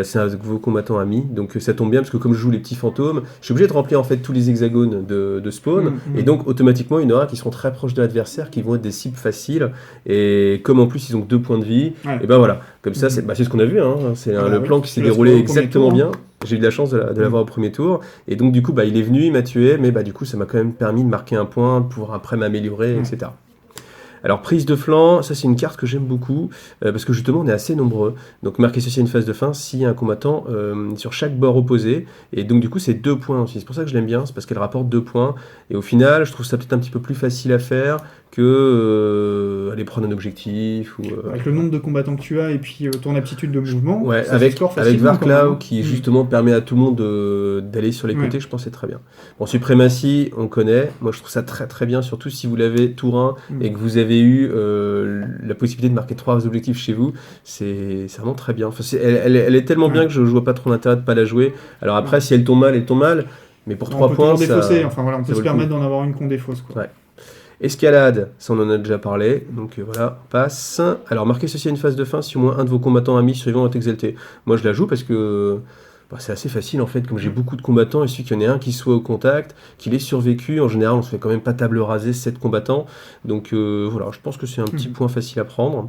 C'est un de vos combattants amis, donc ça tombe bien parce que comme je joue les petits fantômes, je suis obligé de remplir en fait tous les hexagones de spawn, et donc automatiquement il y en aura qui seront très proches de l'adversaire, qui vont être des cibles faciles, et comme en plus ils ont 2 points de vie, et voilà, comme ça c'est ce qu'on a vu, hein, c'est le plan qui s'est déroulé exactement bien. J'ai eu de la chance de l'avoir au premier tour, et donc du coup il est venu, il m'a tué, mais du coup ça m'a quand même permis de marquer un point pour après m'améliorer, etc. Alors prise de flanc, ça c'est une carte que j'aime beaucoup parce que justement on est assez nombreux. Donc marquer ceci à une phase de fin s'il y a un combattant sur chaque bord opposé. Et donc du coup c'est 2 points aussi. C'est pour ça que je l'aime bien, c'est parce qu'elle rapporte 2 points. Et au final je trouve ça peut-être un petit peu plus facile à faire que aller prendre un objectif. Avec le nombre de combattants que tu as et puis ton aptitude de mouvement, Ouais, ça avec se score facilement, quand Varklau même. qui justement permet à tout le monde d'aller sur les côtés, je pense que c'est très bien. Bon, Suprématie, on connaît. Moi je trouve ça très très bien, surtout si vous l'avez tour 1 et que vous avez eu la possibilité de marquer 3 objectifs chez vous, c'est vraiment très bien. Enfin, elle est tellement bien que je vois pas trop l'intérêt de pas la jouer. Alors après, si elle tombe mal, elle tombe mal. Mais pour 3 points, on peut ça... défausser. Enfin voilà, on ça peut vaut se le coup. permettre d'en avoir une qu'on défausse, quoi. Ouais. Escalade, ça on en a déjà parlé, donc voilà, on passe. Alors marquez ceci à une phase de fin si au moins un de vos combattants amis suivants est exalté. Moi je la joue parce que c'est assez facile en fait, comme j'ai beaucoup de combattants, il suffit qu'il y en ait un qui soit au contact, qu'il ait survécu. En général on se fait quand même pas table rasée 7 combattants, donc voilà, je pense que c'est un petit point facile à prendre.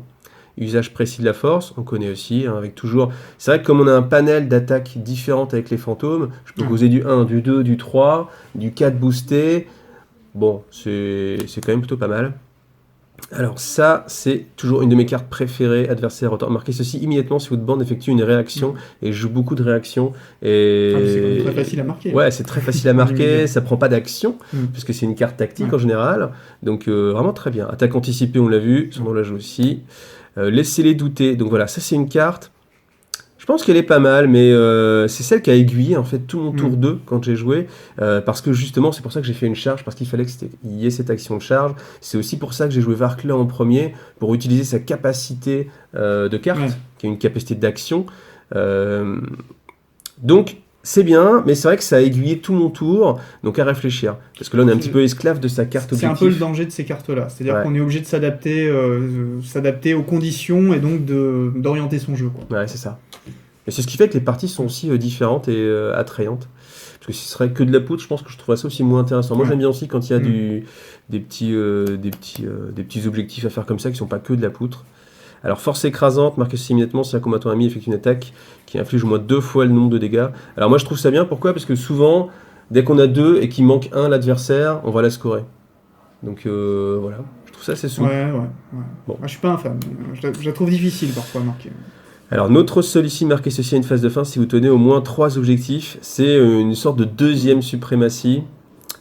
Usage précis de la force, on connaît aussi, avec toujours... C'est vrai que comme on a un panel d'attaques différentes avec les fantômes, je peux causer du 1, du 2, du 3, du 4 boosté. Bon, c'est quand même plutôt pas mal. Alors ça, c'est toujours une de mes cartes préférées, adversaire autant. Marquez ceci immédiatement si votre bande effectue une réaction, et je joue beaucoup de réactions. Et... c'est quand même très facile à marquer. Ouais, c'est très facile à marquer, ça prend pas d'action, puisque c'est une carte tactique en général. Donc vraiment très bien. Attaque anticipée, on l'a vu, on la joue aussi. Laissez-les douter. Donc voilà, ça c'est une carte. Je pense qu'elle est pas mal, mais c'est celle qui a aiguillé en fait tout mon tour 2 quand j'ai joué, parce que justement c'est pour ça que j'ai fait une charge, parce qu'il fallait qu'il y ait cette action de charge. C'est aussi pour ça que j'ai joué Varklau en premier, pour utiliser sa capacité de carte, qui a une capacité d'action. Donc c'est bien, mais c'est vrai que ça a aiguillé tout mon tour, donc à réfléchir. Parce que là on est un petit peu esclave de sa carte objectif. C'est un peu le danger de ces cartes-là, c'est-à-dire qu'on est obligé de s'adapter aux conditions et donc d'orienter son jeu, quoi. Ouais, c'est ça. Et c'est ce qui fait que les parties sont aussi différentes et attrayantes. Parce que si ce serait que de la poutre, je pense que je trouverais ça aussi moins intéressant. Moi j'aime bien aussi quand il y a des petits objectifs à faire comme ça qui sont pas que de la poutre. Alors force écrasante, marquez ceci immédiatement si un combattant ami effectue une attaque qui inflige au moins 2 fois le nombre de dégâts. Alors moi je trouve ça bien, pourquoi ? Parce que souvent, dès qu'on a 2 et qu'il manque 1 l'adversaire, on va la scorer. Donc voilà, je trouve ça assez souple. Ouais. Bon. Moi, je suis pas un fan, je la trouve difficile parfois à marquer. Alors notre seul ici, marquez ceci à une phase de fin si vous tenez au moins 3 objectifs. C'est une sorte de deuxième suprématie.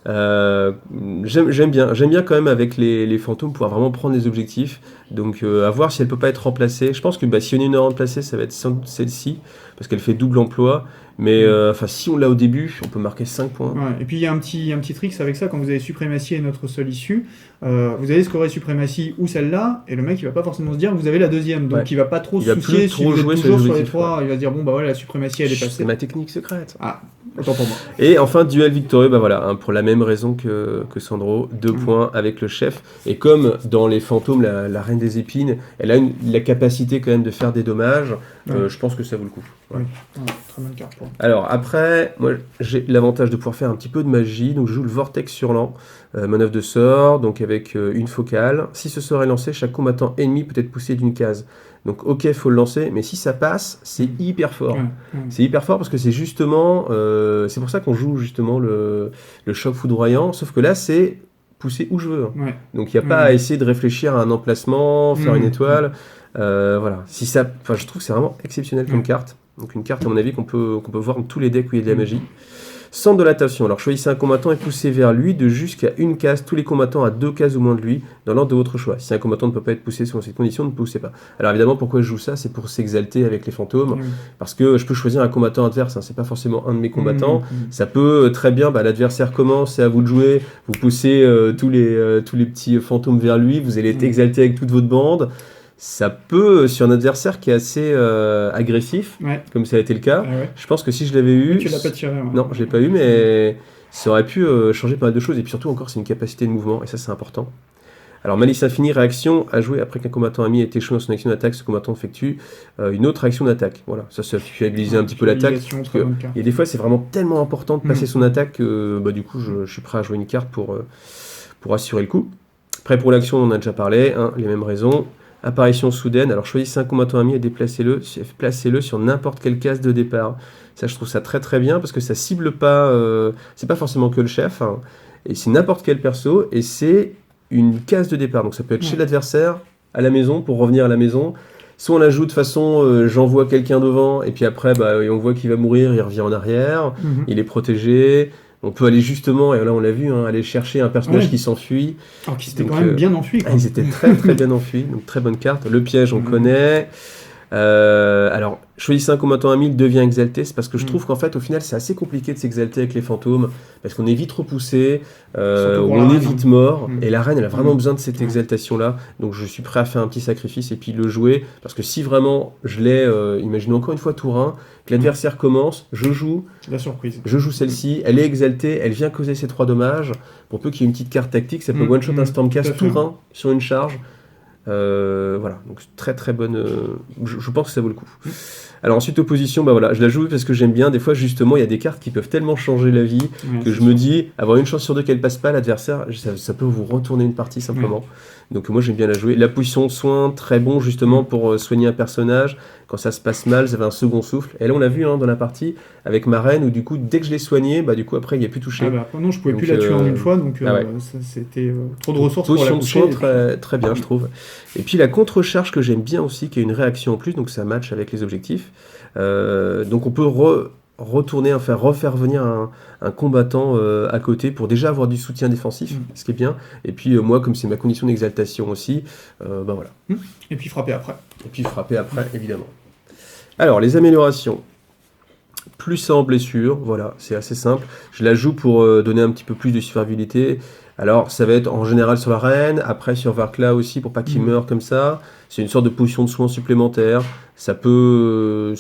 J'aime bien quand même avec les fantômes pouvoir vraiment prendre des objectifs. Donc à voir si elle peut pas être remplacée. Je pense que si on est une à remplacer, ça va être celle-ci parce qu'elle fait double emploi. Mais si on l'a au début, on peut marquer 5 points. Ouais, et puis il y a un petit trick avec ça, quand vous avez suprématie et notre seule issue, vous allez scorer suprématie ou celle-là, et le mec il va pas forcément se dire que vous avez la deuxième, donc il va pas trop se soucier si vous êtes toujours sur les 3, il va se dire bon bah voilà la suprématie elle est passée. C'est ma technique secrète. Ah, autant pour moi. Et enfin duel victorieux, pour la même raison que Sandro, 2 points avec le chef. Et comme dans les fantômes, la reine des épines, elle a la capacité quand même de faire des dommages, je pense que ça vaut le coup. Ouais. Très bonne carte pour. Alors après, moi j'ai l'avantage de pouvoir faire un petit peu de magie, donc je joue le vortex surlent, manœuvre de sort, donc avec une focale. Si ce sort est lancé, chaque combattant ennemi peut être poussé d'une case. Donc ok, faut le lancer, mais si ça passe, c'est hyper fort. C'est hyper fort parce que c'est justement, c'est pour ça qu'on joue justement le choc foudroyant, sauf que là c'est pousser où je veux. Donc il n'y a pas à essayer de réfléchir à un emplacement, faire une étoile. Voilà. Je trouve que c'est vraiment exceptionnel comme carte. Donc une carte à mon avis qu'on peut voir dans tous les decks où il y a de la magie. Centre de l'attention. Alors choisissez un combattant et poussez vers lui de jusqu'à une case tous les combattants à 2 cases ou moins de lui dans l'ordre de votre choix. Si un combattant ne peut pas être poussé selon cette condition, ne poussez pas. Alors évidemment pourquoi je joue ça, c'est pour s'exalter avec les fantômes, parce que je peux choisir un combattant adverse, c'est pas forcément un de mes combattants. Ça peut très bien, l'adversaire commence, c'est à vous de jouer, vous poussez tous les petits fantômes vers lui, vous allez être exalté avec toute votre bande. Ça peut, sur un adversaire qui est assez agressif, comme ça a été le cas, je pense que si je l'avais eu... Tu l'as pas tiré, Non, je l'ai pas eu, mais ça aurait pu changer pas mal de choses, et puis surtout encore c'est une capacité de mouvement, et ça c'est important. Alors Malice Infinie, réaction à jouer après qu'un combattant ami ait échoué dans son action d'attaque, ce combattant effectue une autre action d'attaque. Voilà, ça fiabilise un petit peu l'attaque. Et des fois c'est vraiment tellement important de passer son attaque que du coup je suis prêt à jouer une carte pour assurer le coup. Prêt pour l'action, on en a déjà parlé, les mêmes raisons. Apparition soudaine, alors choisissez un combattant ami et placez-le sur n'importe quelle case de départ. Ça, je trouve ça très très bien parce que ça cible pas, c'est pas forcément que le chef, et c'est n'importe quel perso, et c'est une case de départ. Donc ça peut être chez l'adversaire, à la maison, pour revenir à la maison. Soit on la joue de façon, j'envoie quelqu'un devant, et puis après, on voit qu'il va mourir, il revient en arrière, il est protégé. On peut aller justement, et là on l'a vu, aller chercher un personnage qui s'enfuit. Alors qu'ils étaient quand même bien enfuis. Ils étaient très très bien enfuis, donc très bonne carte. Le piège, on connaît. Alors, choisissez un combattant à 1000 devient exalté, c'est parce que je trouve qu'en fait, au final, c'est assez compliqué de s'exalter avec les fantômes, parce qu'on est vite repoussé, on est vite mort, et la reine, elle a vraiment besoin de cette exaltation-là, donc je suis prêt à faire un petit sacrifice et puis le jouer, parce que si vraiment je l'ai, imaginons encore une fois tour 1, que l'adversaire commence, je joue celle-ci, elle est exaltée, elle vient causer ses 3 dommages, pour peu qu'il y ait une petite carte tactique, ça peut one-shot un Stormcast tour 1 sur une charge. Voilà, donc très très bonne. Je pense que ça vaut le coup. Alors ensuite opposition, je la joue parce que j'aime bien. Des fois justement, il y a des cartes qui peuvent tellement changer la vie que je me dis avoir une chance sur 2 qu'elle passe pas, l'adversaire, ça peut vous retourner une partie simplement. Donc moi j'aime bien la jouer. La position de soin, très bon justement pour soigner un personnage. Quand ça se passe mal, ça fait un second souffle. Et là on l'a vu dans la partie avec ma reine où du coup dès que je l'ai soignée, du coup après il n'y a plus touché. Non, je pouvais plus la tuer en une fois, donc c'était trop de ressources pour la coucher. Position de soin très bien je trouve. Et puis la contre-charge que j'aime bien aussi, qui est une réaction en plus, donc ça match avec les objectifs. Donc on peut refaire venir un combattant à côté pour déjà avoir du soutien défensif, ce qui est bien. Et puis moi, comme c'est ma condition d'exaltation aussi, voilà. Et puis frapper après. Évidemment. Alors, les améliorations. Plus en blessure, voilà, c'est assez simple. Je la joue pour donner un petit peu plus de survivabilité. Alors, ça va être en général sur la reine, après sur Varkla aussi, pour pas qu'il meure comme ça. C'est une sorte de potion de soin supplémentaire. Ça peut.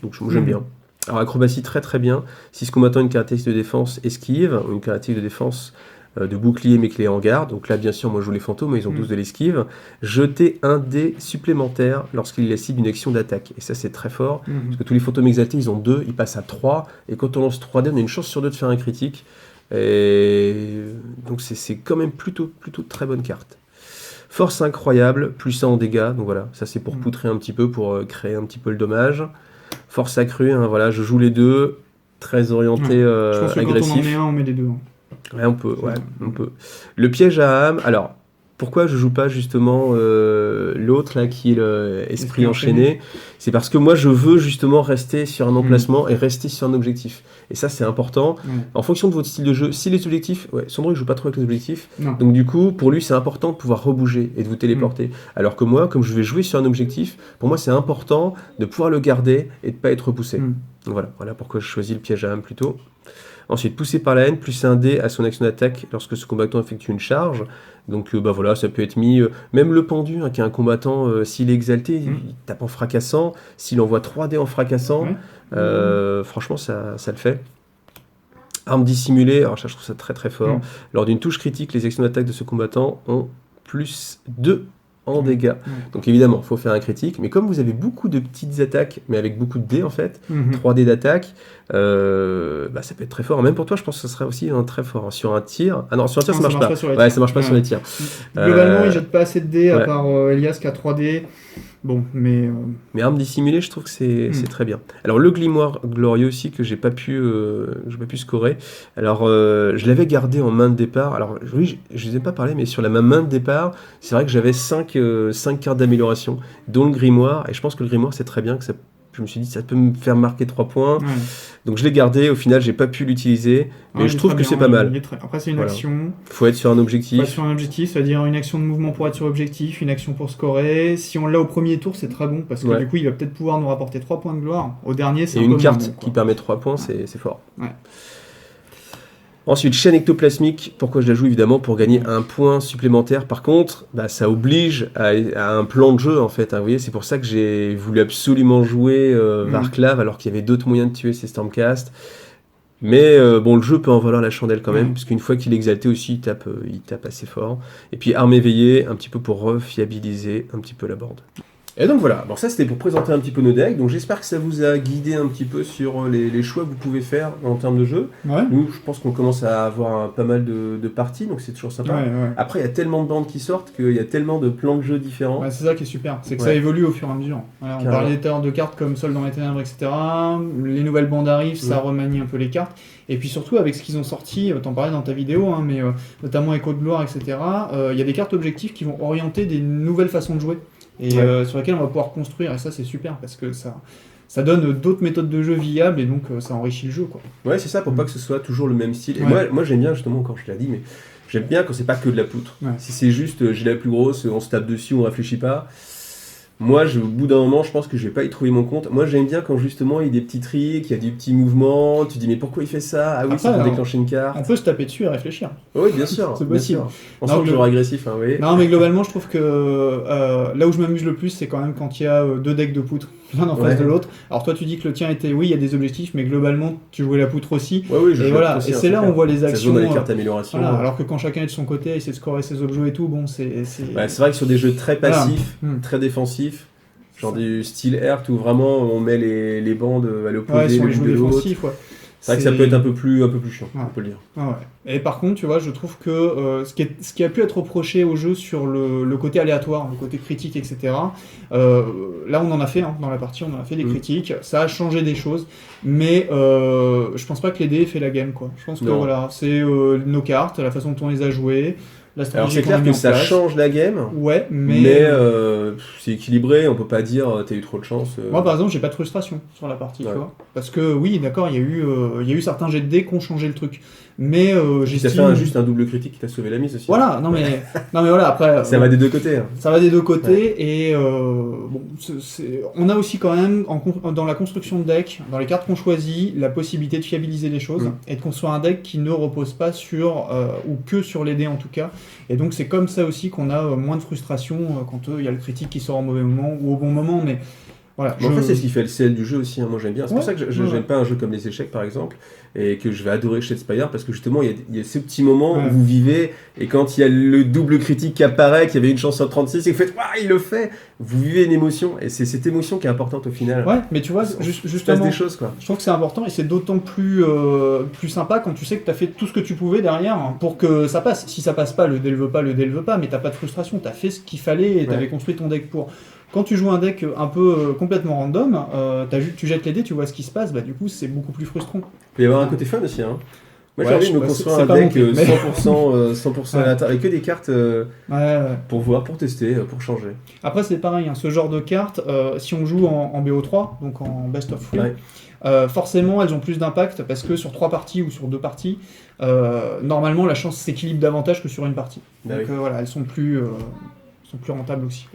Donc, j'aime bien. Alors, acrobatie, très très bien. Si ce combattant a une caractéristique de défense esquive, ou une caractéristique de défense de bouclier mais clé en garde, donc là, bien sûr, moi je joue les fantômes, mais ils ont 12 de l'esquive. Jeter un dé supplémentaire lorsqu'il est cible d'une action d'attaque. Et ça, c'est très fort, parce que tous les fantômes exaltés, ils ont 2, ils passent à 3. Et quand on lance 3 dés, on a une chance sur 2 de faire un critique. Et donc c'est quand même plutôt très bonne carte. Force incroyable, plus 1 en dégâts, donc voilà, ça c'est pour poutrer un petit peu, pour créer un petit peu le dommage. Force accrue, voilà, je joue les 2, très orienté je pense que agressif. Quand on en met un, on met les 2. Ouais, on peut. Le piège à âme, alors pourquoi je joue pas justement l'autre là qui est l'esprit enchaîné, c'est parce que moi je veux justement rester sur un emplacement et rester sur un objectif. Et ça c'est important. En fonction de votre style de jeu, si les objectifs, Sandro il joue pas trop avec les objectifs, donc du coup pour lui c'est important de pouvoir rebouger et de vous téléporter. Alors que moi, comme je vais jouer sur un objectif, pour moi c'est important de pouvoir le garder et de pas être repoussé. Voilà pourquoi je choisis le piège à âme plutôt. Ensuite, poussé par la haine, plus 1 dé à son action d'attaque lorsque ce combattant effectue une charge. Donc voilà, ça peut être mis... même le pendu, qui est un combattant, s'il est exalté, il tape en fracassant. S'il envoie 3 dés en fracassant, franchement, ça le fait. Arme dissimulée, alors ça, je trouve ça très très fort. Lors d'une touche critique, les actions d'attaque de ce combattant ont plus 2 en dégâts. Donc évidemment, il faut faire un critique, mais comme vous avez beaucoup de petites attaques, mais avec beaucoup de dés en fait, 3 dés d'attaque, ça peut être très fort. Même pour toi, je pense que ce serait aussi très fort. Sur un tir... Ah non, sur un tir, ça marche pas. Ça marche pas sur les tirs. Globalement, il jette pas assez de dés, à part Elias qui a 3 dés. Bon, mais arme dissimulée, je trouve que c'est très bien. Alors le grimoire glorieux aussi que j'ai pas pu scorer. Alors je l'avais gardé en main de départ. Alors oui, je vous ai pas parlé, mais sur ma main de départ, c'est vrai que j'avais 5 cartes d'amélioration, dont le grimoire. Et je pense que le grimoire c'est très bien, que je me suis dit ça peut me faire marquer 3 points. Donc je l'ai gardé. Au final, j'ai pas pu l'utiliser, mais je trouve que c'est pas mal. Après c'est une action. Faut être sur un objectif. C'est-à-dire une action de mouvement pour être sur l'objectif, une action pour scorer. Si on l'a au premier tour, c'est très bon parce que du coup, il va peut-être pouvoir nous rapporter 3 points de gloire. Au dernier, c'est une carte qui permet 3 points, c'est fort. Ensuite, chaîne ectoplasmique, pourquoi je la joue évidemment pour gagner 1 point supplémentaire. Par contre, ça oblige à un plan de jeu en fait. Vous voyez, c'est pour ça que j'ai voulu absolument jouer Varklav alors qu'il y avait d'autres moyens de tuer ces Stormcast. Mais le jeu peut en valoir la chandelle quand même, parce qu'une fois qu'il est exalté aussi, il tape assez fort. Et puis arme éveillée, un petit peu pour refiabiliser un petit peu la board. Et donc voilà, bon ça c'était pour présenter un petit peu nos decks, donc j'espère que ça vous a guidé un petit peu sur les choix que vous pouvez faire en termes de jeu. Ouais. Nous je pense qu'on commence à avoir pas mal de parties, donc c'est toujours sympa. Ouais. Après il y a tellement de bandes qui sortent qu'il y a tellement de plans de jeux différents. Ouais, c'est ça qui est super, c'est que Ouais. ça évolue au fur et à mesure. Voilà, on Carrément. parlait tout à l'heure de cartes comme Sol dans les ténèbres, etc. Les nouvelles bandes arrivent, ça Ouais. remanie un peu les cartes. Et puis surtout avec ce qu'ils ont sorti, t'en parlais dans ta vidéo, hein, mais notamment Écho de gloire, etc. Il y a des cartes objectifs qui vont orienter des nouvelles façons de jouer. Et Ouais. sur lesquelles on va pouvoir construire, et ça c'est super parce que ça donne d'autres méthodes de jeu viables et donc ça enrichit le jeu, quoi. Ouais c'est ça, pour pas que ce soit toujours le même style. Et Ouais. moi j'aime bien justement, quand je l'ai dit, mais j'aime bien quand c'est pas que de la poutre. Ouais. Si c'est juste j'ai la plus grosse, on se tape dessus, on réfléchit pas. Moi, au bout d'un moment, je pense que je vais pas y trouver mon compte. Moi, j'aime bien quand justement il y a des petits tricks, il y a des petits mouvements, tu dis mais pourquoi il fait ça? Ah oui, Après, c'est pour alors, déclencher une carte. On peut se taper dessus et réfléchir. Oui, bien sûr. C'est bien possible. sûr. On Non, sent le- toujours agressif, hein, oui. Non, mais globalement, je trouve que là où je m'amuse le plus, c'est quand même quand il y a deux decks de poutre, l'un en face Ouais. de l'autre. Alors toi, tu dis que le tien était, oui, il y a des objectifs, mais globalement, tu jouais la poutre aussi. Oui, je Et joue voilà, aussi, et hein, c'est là où clair. on voit les Ça se actions. voit dans les cartes amélioration. Voilà, alors que quand chacun est de son côté, essaie de scorer ses objets et tout, bon, c'est... Ouais, c'est vrai que sur des jeux très Voilà. passifs, très défensifs, genre du style Earth où vraiment on met les bandes à Ouais, l'opposé sur les l'une jeux de l'autre. défensifs, ouais. C'est vrai que ça peut être un peu plus chiant, Ouais. on peut le dire. Ah ouais. Et par contre, tu vois, je trouve que ce qui a pu être reproché au jeu sur le côté aléatoire, le côté critique, etc., là on en a fait, hein, dans la partie, on en a fait des critiques, ça a changé des choses, mais je pense pas que les dés aient fait la game, quoi. Je pense que Non. voilà, c'est nos cartes, la façon dont on les a jouées, la Alors stratégie c'est qu'on a clair mis que en ça place. change la game, Ouais, mais mais... c'est équilibré, on peut pas dire t'as eu trop de chance. Moi, par exemple, j'ai pas de frustration sur la partie, Ouais. tu vois. Parce que, oui, d'accord, il y a eu certains jets de dés qui ont changé le truc. Mais Puis ça fait j'estime... juste un double critique qui t'a sauvé la mise aussi. Voilà, non mais voilà, après... Ça va des deux côtés. Hein. Ça va des deux côtés, et bon, on a aussi quand même, dans la construction de deck, dans les cartes qu'on choisit, la possibilité de fiabiliser les choses, et de construire un deck qui ne repose pas sur, ou que sur les dés en tout cas. Et donc c'est comme ça aussi qu'on a moins de frustration quand il y a le critique qui sort au mauvais moment, ou au bon moment, mais voilà. En fait, c'est ce qui fait le sel du jeu aussi, hein. Moi j'aime bien. C'est pour Ouais, ça que ouais. j'aime pas un jeu comme les échecs par exemple, et que je vais adorer Shadespire, parce que justement il y a ce petit moment Ouais. où vous vivez, et quand il y a le double critique qui apparaît, qu'il y avait une chance sur 36, et que vous faites waouh, il le fait, vous vivez une émotion, et c'est cette émotion qui est importante au final. Ouais, mais tu vois, Il se passe justement, des choses quoi. je trouve que c'est important, et c'est d'autant plus sympa quand tu sais que tu as fait tout ce que tu pouvais derrière pour que ça passe. Si ça passe pas, le dé le veut pas, mais t'as pas de frustration, t'as fait ce qu'il fallait et t'avais construit ton deck pour. Quand tu joues un deck un peu complètement random, tu jettes les dés, tu vois ce qui se passe, bah du coup c'est beaucoup plus frustrant. Il peut y avoir un côté fun aussi. Hein. Moi Ouais, j'ai envie je de me sais pas, construire c'est un pas mon deck truc, mais- 100% Ouais. aléatoire, avec que des cartes Ouais. pour voir, pour tester, pour changer. Après c'est pareil, hein, ce genre de cartes, si on joue en BO3, donc en best of 3, Ouais. forcément elles ont plus d'impact parce que sur 3 parties ou sur 2 parties, normalement la chance s'équilibre davantage que sur une partie. Bah Donc oui. voilà, elles sont plus rentables aussi.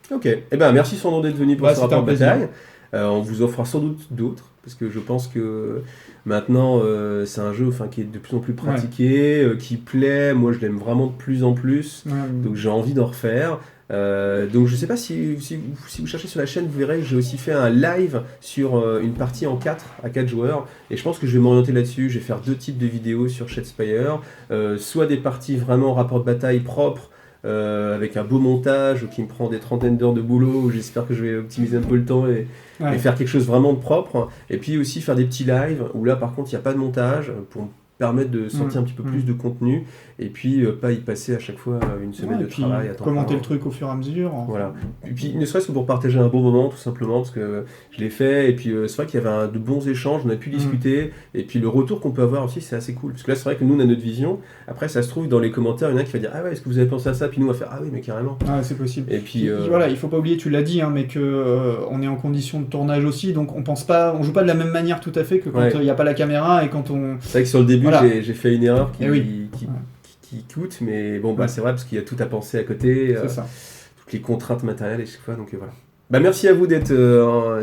Ok, eh ben merci Sandro d'être venu pour Bah, ce c'était rapport de un plaisir. bataille. On vous offrira sans doute d'autres, parce que je pense que maintenant c'est un jeu qui est de plus en plus pratiqué, qui plaît, moi je l'aime vraiment de plus en plus, Ouais. donc j'ai envie d'en refaire. Donc je sais pas si vous cherchez sur la chaîne, vous verrez que j'ai aussi fait un live sur une partie à 4 joueurs, et je pense que je vais m'orienter là-dessus. Je vais faire 2 types de vidéos sur Shadespire, soit des parties vraiment rapport de bataille propre, avec un beau montage qui me prend des trentaines d'heures de boulot, où j'espère que je vais optimiser un peu le temps et faire quelque chose vraiment de propre, et puis aussi faire des petits lives où là par contre il n'y a pas de montage pour me permettre de sortir un petit peu plus de contenu, et puis pas y passer à chaque fois une semaine Ouais, de et puis travail à temps commenter plein. le truc au fur et à mesure. Voilà. Et puis ne serait-ce que pour partager un bon moment, tout simplement, parce que je l'ai fait, et puis c'est vrai qu'il y avait de bons échanges, on a pu discuter, et puis le retour qu'on peut avoir aussi, c'est assez cool. Parce que là, c'est vrai que nous, on a notre vision. Après, ça se trouve, dans les commentaires, il y en a qui va dire ah ouais, est-ce que vous avez pensé à ça? Puis nous, on va faire ah oui, mais carrément. Ouais, c'est possible. Et puis Voilà, il faut pas oublier, tu l'as dit, hein, mais que on est en condition de tournage aussi, donc on joue pas de la même manière tout à fait que quand il n'y a pas la caméra et quand on. C'est vrai que sur le début, Voilà. j'ai fait une erreur Eh oui. qui coûte, mais bon, bah c'est vrai parce qu'il y a tout à penser à côté, C'est ça. toutes les contraintes matérielles et chaque fois, donc voilà. Bah merci à vous d'être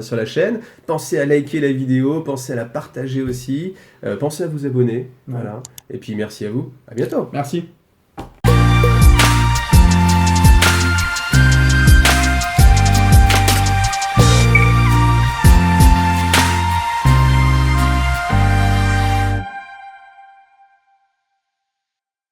sur la chaîne. Pensez à liker la vidéo, pensez à la partager aussi, pensez à vous abonner, voilà. Et puis merci à vous. À bientôt. Merci.